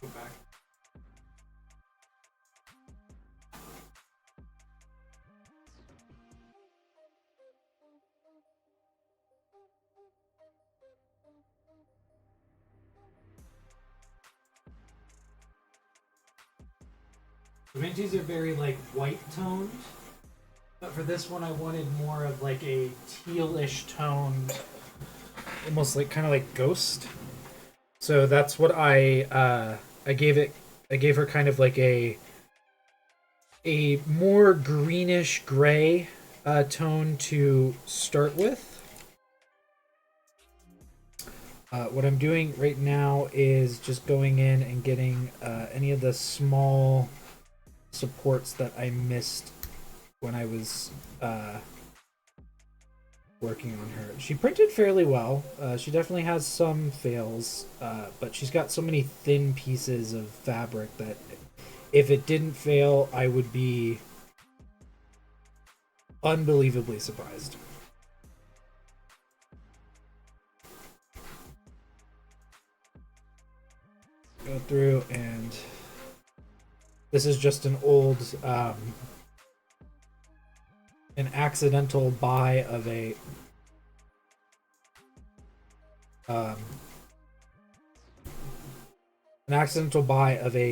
Go back. The Banshees are very like white toned, but for this one I wanted more of like a tealish toned, almost like kind of like ghost. So that's what I gave it. I gave her kind of like a more greenish gray tone to start with. What I'm doing right now is just going in and getting any of the small supports that I missed when I was working on her. She printed fairly well. She definitely has some fails, but she's got so many thin pieces of fabric that if it didn't fail, I would be unbelievably surprised. Go through, and this is just an old an accidental buy of a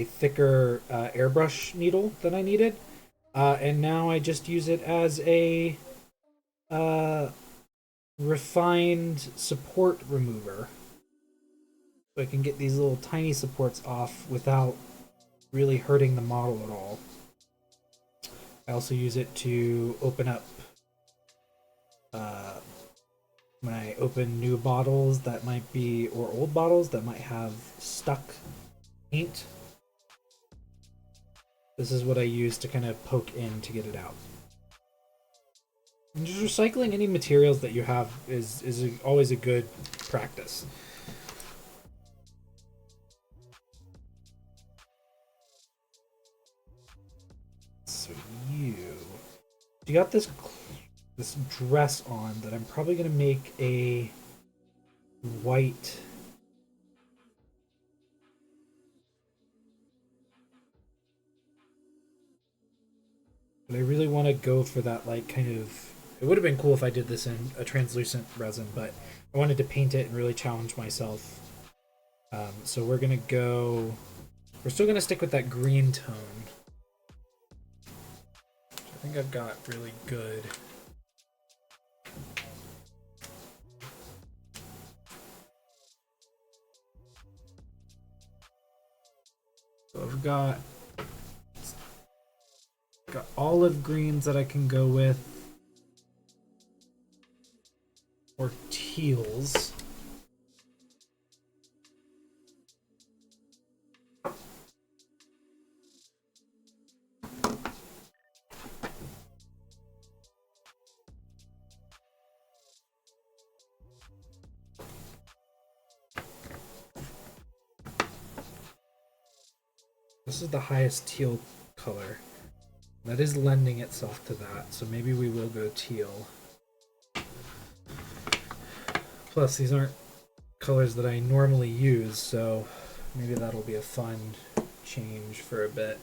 thicker airbrush needle that I needed, and now I just use it as a refined support remover, so I can get these little tiny supports off without really hurting the model at all. I also use it to open up when I open new bottles that might be, or old bottles that might have stuck paint. This is what I use to kind of poke in to get it out. And just recycling any materials that you have is always a good practice. So you got this dress on that I'm probably gonna make a white. But I really want to go for that, like, kind of. It would have been cool if I did this in a translucent resin, but I wanted to paint it and really challenge myself. So we're gonna go. We're still gonna stick with that green tone. I think I've got really good. So I've got olive greens that I can go with, or teals. This is the highest teal color. That is lending itself to that, so maybe we will go teal. Plus, these aren't colors that I normally use, so maybe that'll be a fun change for a bit.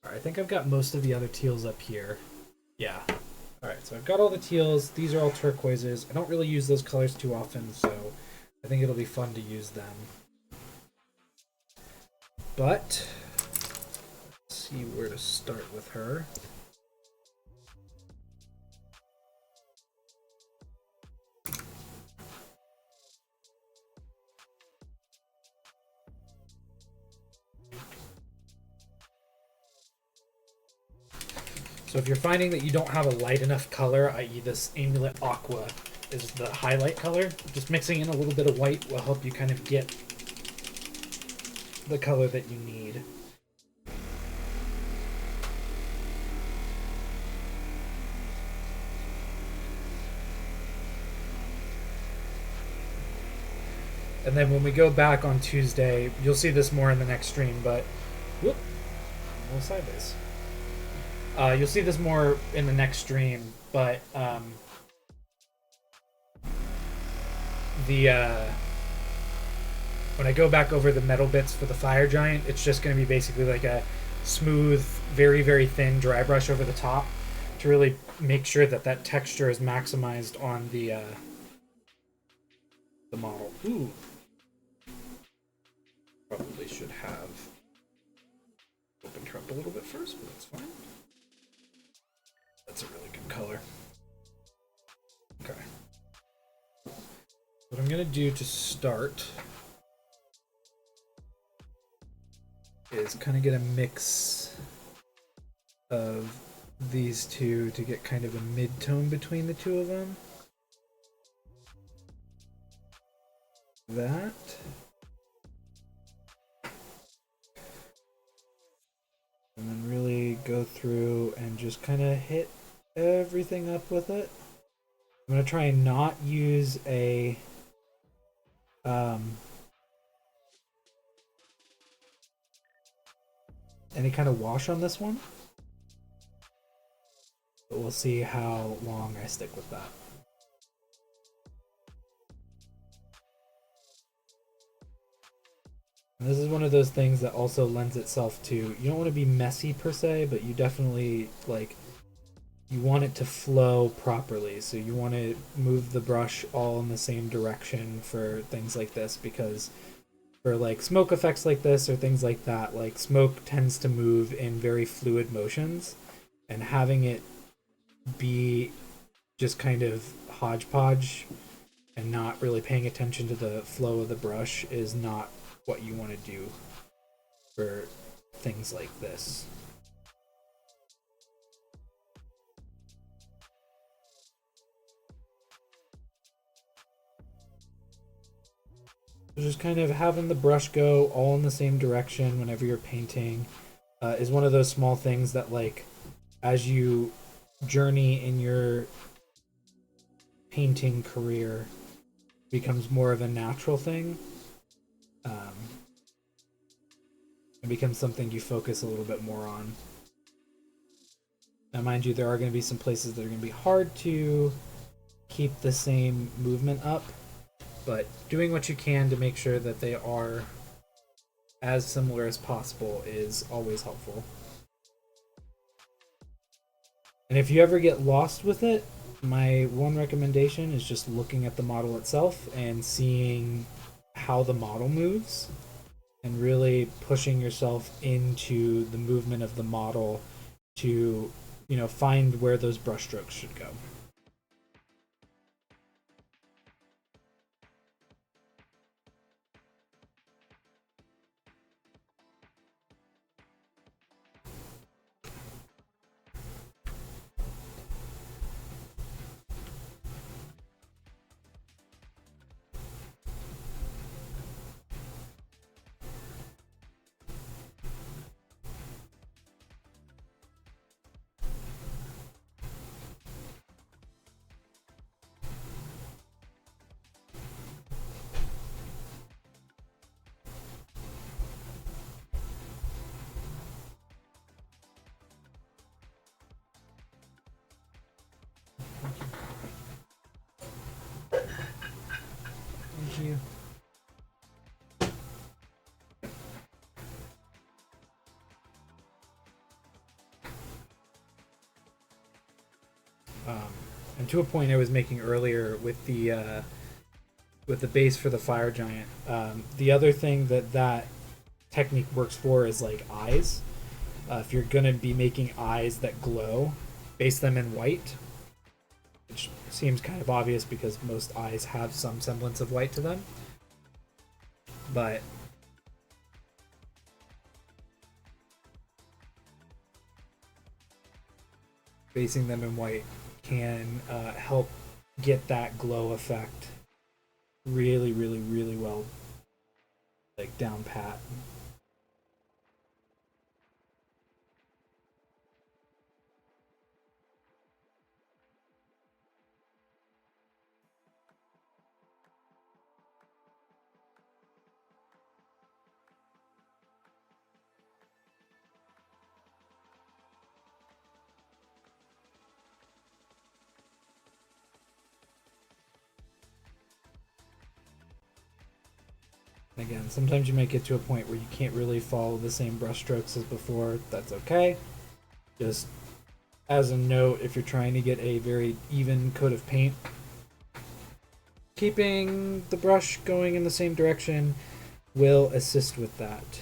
Alright, I think I've got most of the other teals up here. Yeah. Alright, so I've got all the teals. These are all turquoises. I don't really use those colors too often, so I think it'll be fun to use them. But see where to start with her. So if you're finding that you don't have a light enough color, i.e. this Amulet Aqua is the highlight color. Just mixing in a little bit of white will help you kind of get the color that you need. And then when we go back on Tuesday, you'll see this more in the next stream, but whoop, a little sideways. You'll see this more in the next stream, but when I go back over the metal bits for the fire giant, it's just going to be basically like a smooth, very, very thin dry brush over the top to really make sure that that texture is maximized on the model. Ooh. Probably should have opened her up a little bit first, but that's fine. That's a really good color. Okay. What I'm gonna do to start is kind of get a mix of these two to get kind of a mid-tone between the two of them. That. And then really go through and just kind of hit everything up with it. I'm going to try and not use a any kind of wash on this one. But we'll see how long I stick with that. And this is one of those things that also lends itself to, you don't want to be messy per se, but you definitely, like, you want it to flow properly. So you want to move the brush all in the same direction for things like this, because for like smoke effects like this or things like that, like smoke tends to move in very fluid motions, and having it be just kind of hodgepodge and not really paying attention to the flow of the brush is not what you want to do for things like this. Just kind of having the brush go all in the same direction whenever you're painting is one of those small things that, like, as you journey in your painting career, becomes more of a natural thing. It becomes something you focus a little bit more on. Now, mind you, there are going to be some places that are going to be hard to keep the same movement up, but doing what you can to make sure that they are as similar as possible is always helpful. And if you ever get lost with it, my one recommendation is just looking at the model itself and seeing how the model moves, and really pushing yourself into the movement of the model to, you know, find where those brushstrokes should go. Thank you. And to a point I was making earlier with the base for the fire giant, the other thing that technique works for is like eyes. If you're gonna be making eyes that glow, base them in white, which seems kind of obvious because most eyes have some semblance of white to them. But basing them in white can help get that glow effect really, really, really well, like down pat. Again, sometimes you might get to a point where you can't really follow the same brush strokes as before. That's okay. Just as a note, if you're trying to get a very even coat of paint, keeping the brush going in the same direction will assist with that.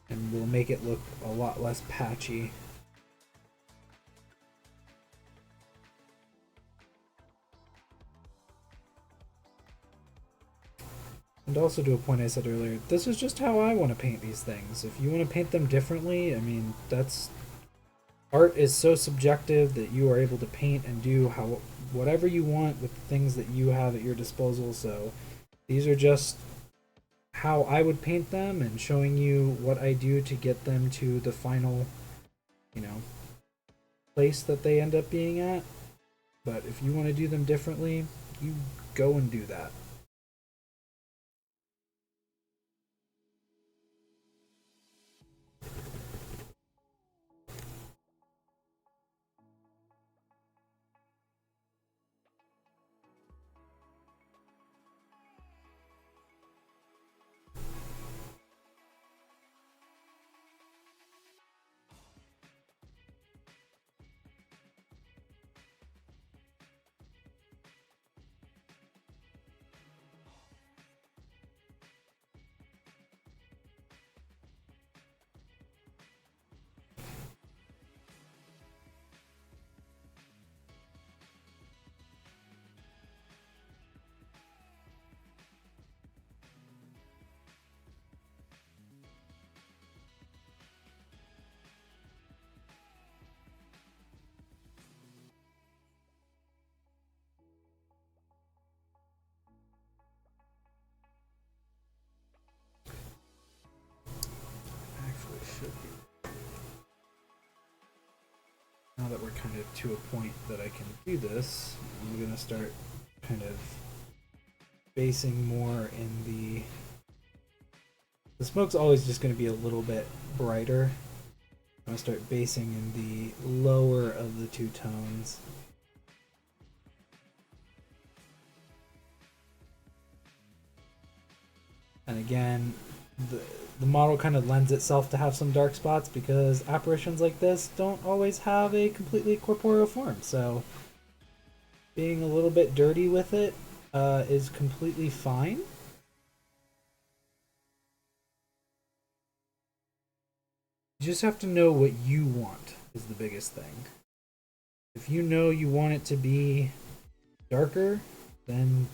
And will make it look a lot less patchy. And also to a point I said earlier, this is just how I want to paint these things. If you want to paint them differently, I mean, that's... Art is so subjective that you are able to paint and do whatever you want with the things that you have at your disposal. So these are just how I would paint them and showing you what I do to get them to the final, place that they end up being at. But if you want to do them differently, you go and do that. Now that we're kind of to a point that I can do this, I'm going to start kind of basing more in the smoke's always just going to be a little bit brighter. I'm going to start basing in the lower of the two tones. And again, the model kind of lends itself to have some dark spots because apparitions like this don't always have a completely corporeal form. So being a little bit dirty with it is completely fine. You just have to know what you want is the biggest thing. If you know you want it to be darker, then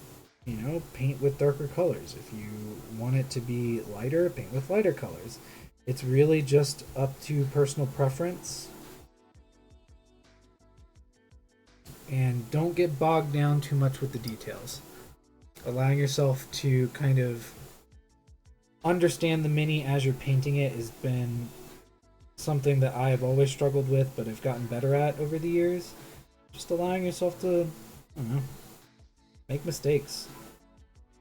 paint with darker colors. If you want it to be lighter, paint with lighter colors. It's really just up to personal preference. And don't get bogged down too much with the details. Allowing yourself to kind of understand the mini as you're painting it has been something that I've always struggled with, but I've gotten better at over the years. Just allowing yourself to, I don't know, make mistakes.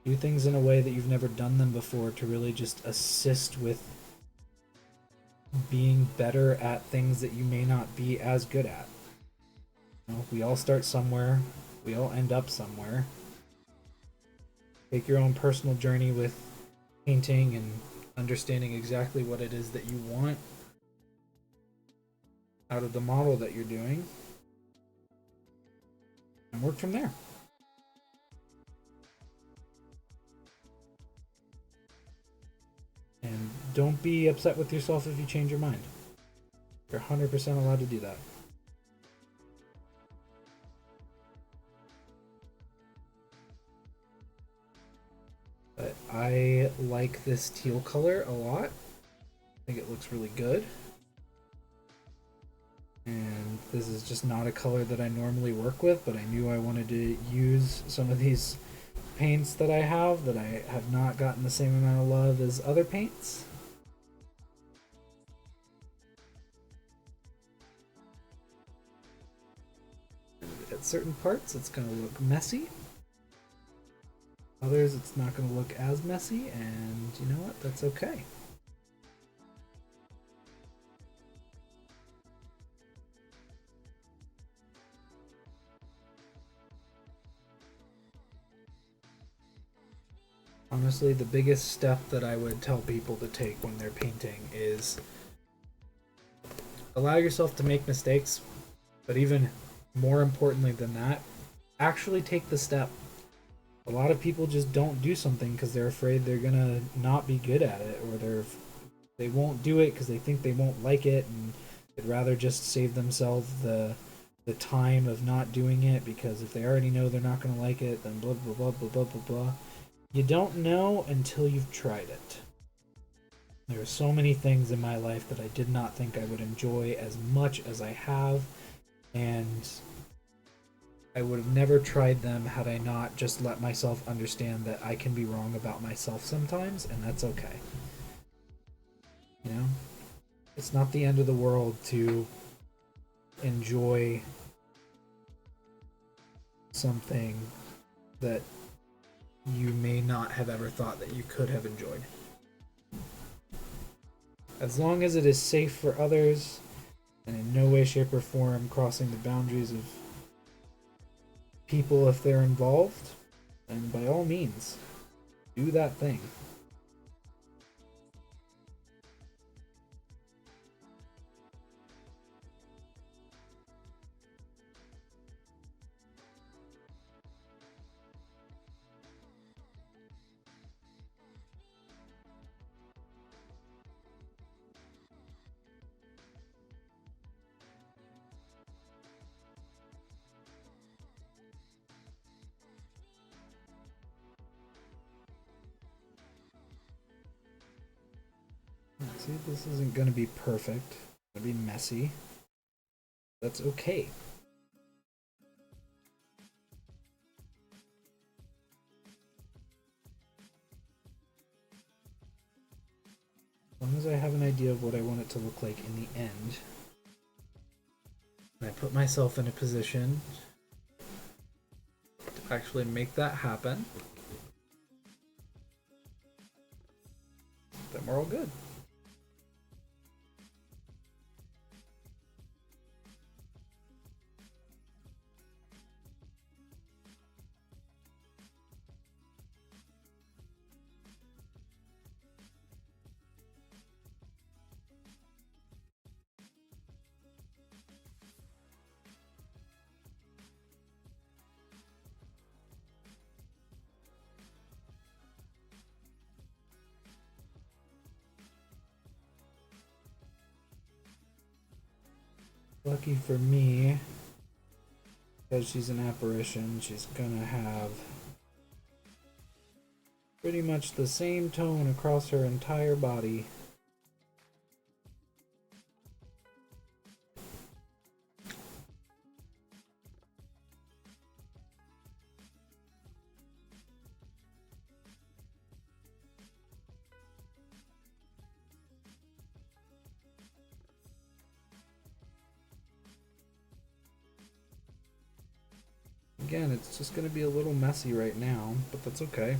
Do things in a way that you've never done them before to really just assist with being better at things that you may not be as good at. We all start somewhere. We all end up somewhere. Take your own personal journey with painting and understanding exactly what it is that you want out of the model that you're doing, and work from there. And don't be upset with yourself if you change your mind. You're 100% allowed to do that. But I like this teal color a lot. I think it looks really good. And this is just not a color that I normally work with, but I knew I wanted to use some of these paints that I have not gotten the same amount of love as other paints. At certain parts it's going to look messy. Others it's not going to look as messy, and you know what? That's okay. Honestly, the biggest step that I would tell people to take when they're painting is allow yourself to make mistakes, but even more importantly than that, actually take the step. A lot of people just don't do something because they're afraid they're gonna not be good at it, or they won't do it because they think they won't like it, and they'd rather just save themselves the time of not doing it, because if they already know they're not gonna like it, then blah blah blah blah blah blah blah. You don't know until you've tried it. There are so many things in my life that I did not think I would enjoy as much as I have, and I would have never tried them had I not just let myself understand that I can be wrong about myself sometimes, and that's okay. You know? It's not the end of the world to enjoy something that you may not have ever thought that you could have enjoyed. As long as it is safe for others, and in no way, shape, or form crossing the boundaries of people if they're involved, then by all means, do that thing. See, this isn't going to be perfect. It's going to be messy. That's okay. As long as I have an idea of what I want it to look like in the end, and I put myself in a position to actually make that happen, then we're all good. Lucky for me, because she's an apparition, she's gonna have pretty much the same tone across her entire body. Again, it's just going to be a little messy right now, but that's okay.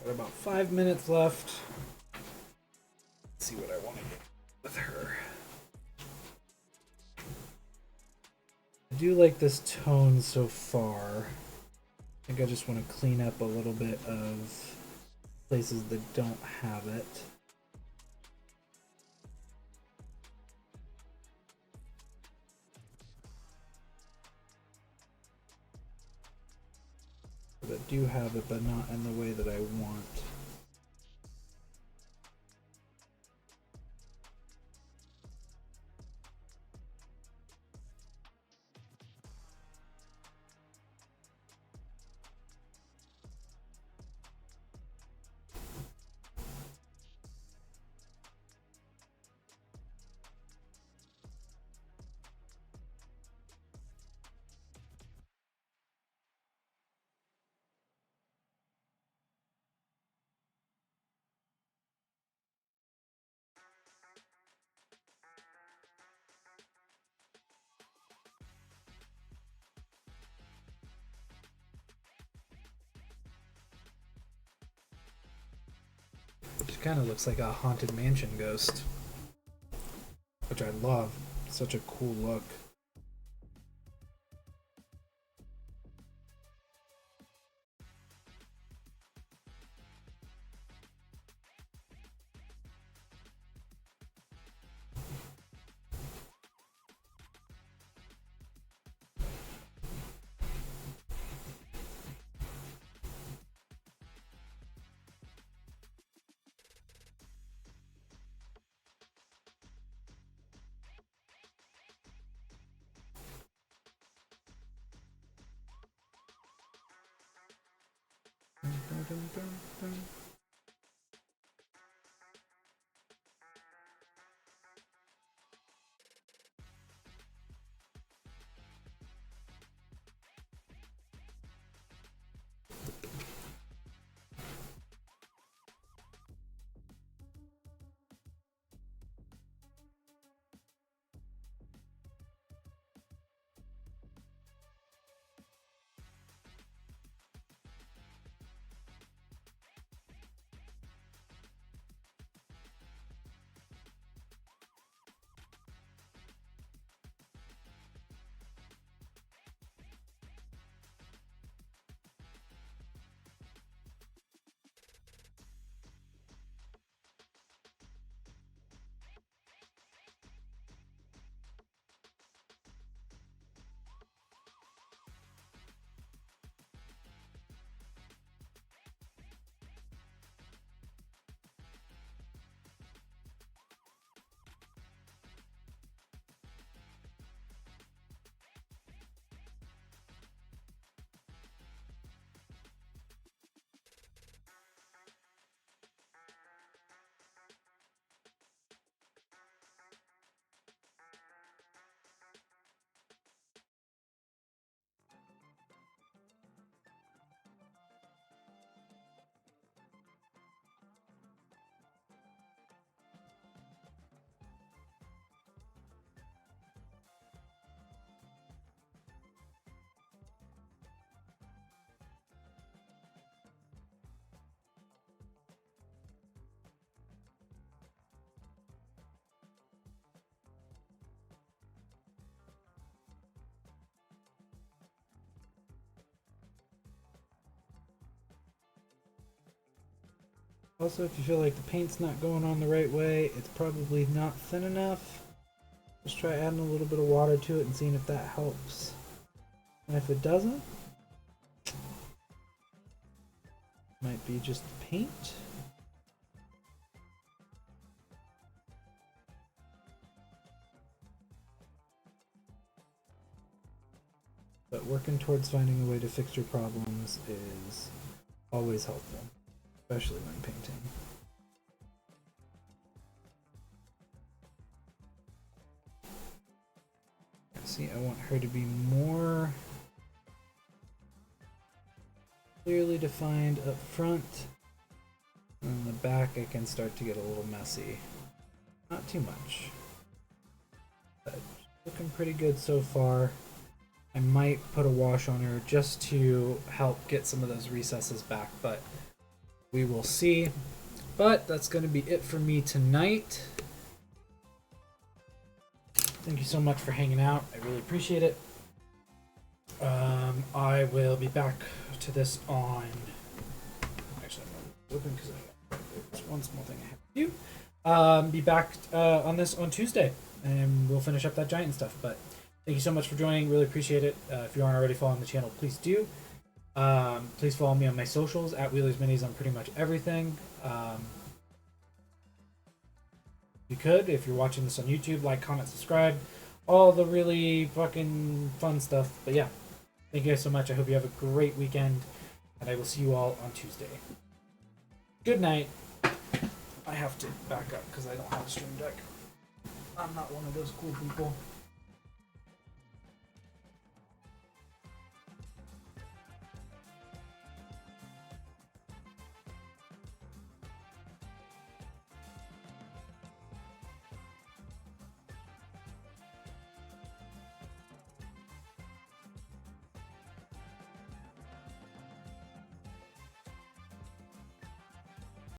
Got about 5 minutes left. Let's see what I want to get with her. I do like this tone so far. I think I just want to clean up a little bit of places that don't have it. That do have it, but not in the way that I want. It kind of looks like a haunted mansion ghost, which I love. Such a cool look. Also, if you feel like the paint's not going on the right way, it's probably not thin enough. Just try adding a little bit of water to it and seeing if that helps. And if it doesn't, might be just the paint. But working towards finding a way to fix your problems is always helpful, especially when painting. See, I want her to be more clearly defined up front. And in the back I can start to get a little messy. Not too much. But looking pretty good so far. I might put a wash on her just to help get some of those recesses back, but We will see. But that's going to be it for me tonight. Thank you so much for hanging out. I really appreciate it. I will be back to this on. Actually, I'm not open because there's one small thing I have to do. Be back on this on Tuesday, and we'll finish up that giant stuff. But thank you so much for joining. Really appreciate it. If you aren't already following the channel, please do. Please follow me on my socials at Wheelers Minis on pretty much everything. You could, if you're watching this on YouTube, like, comment, subscribe, all the really fucking fun stuff. But yeah, thank you guys so much. I hope you have a great weekend, and I will see you all on Tuesday. Good night. I have to back up because I don't have a stream deck. I'm not one of those cool people.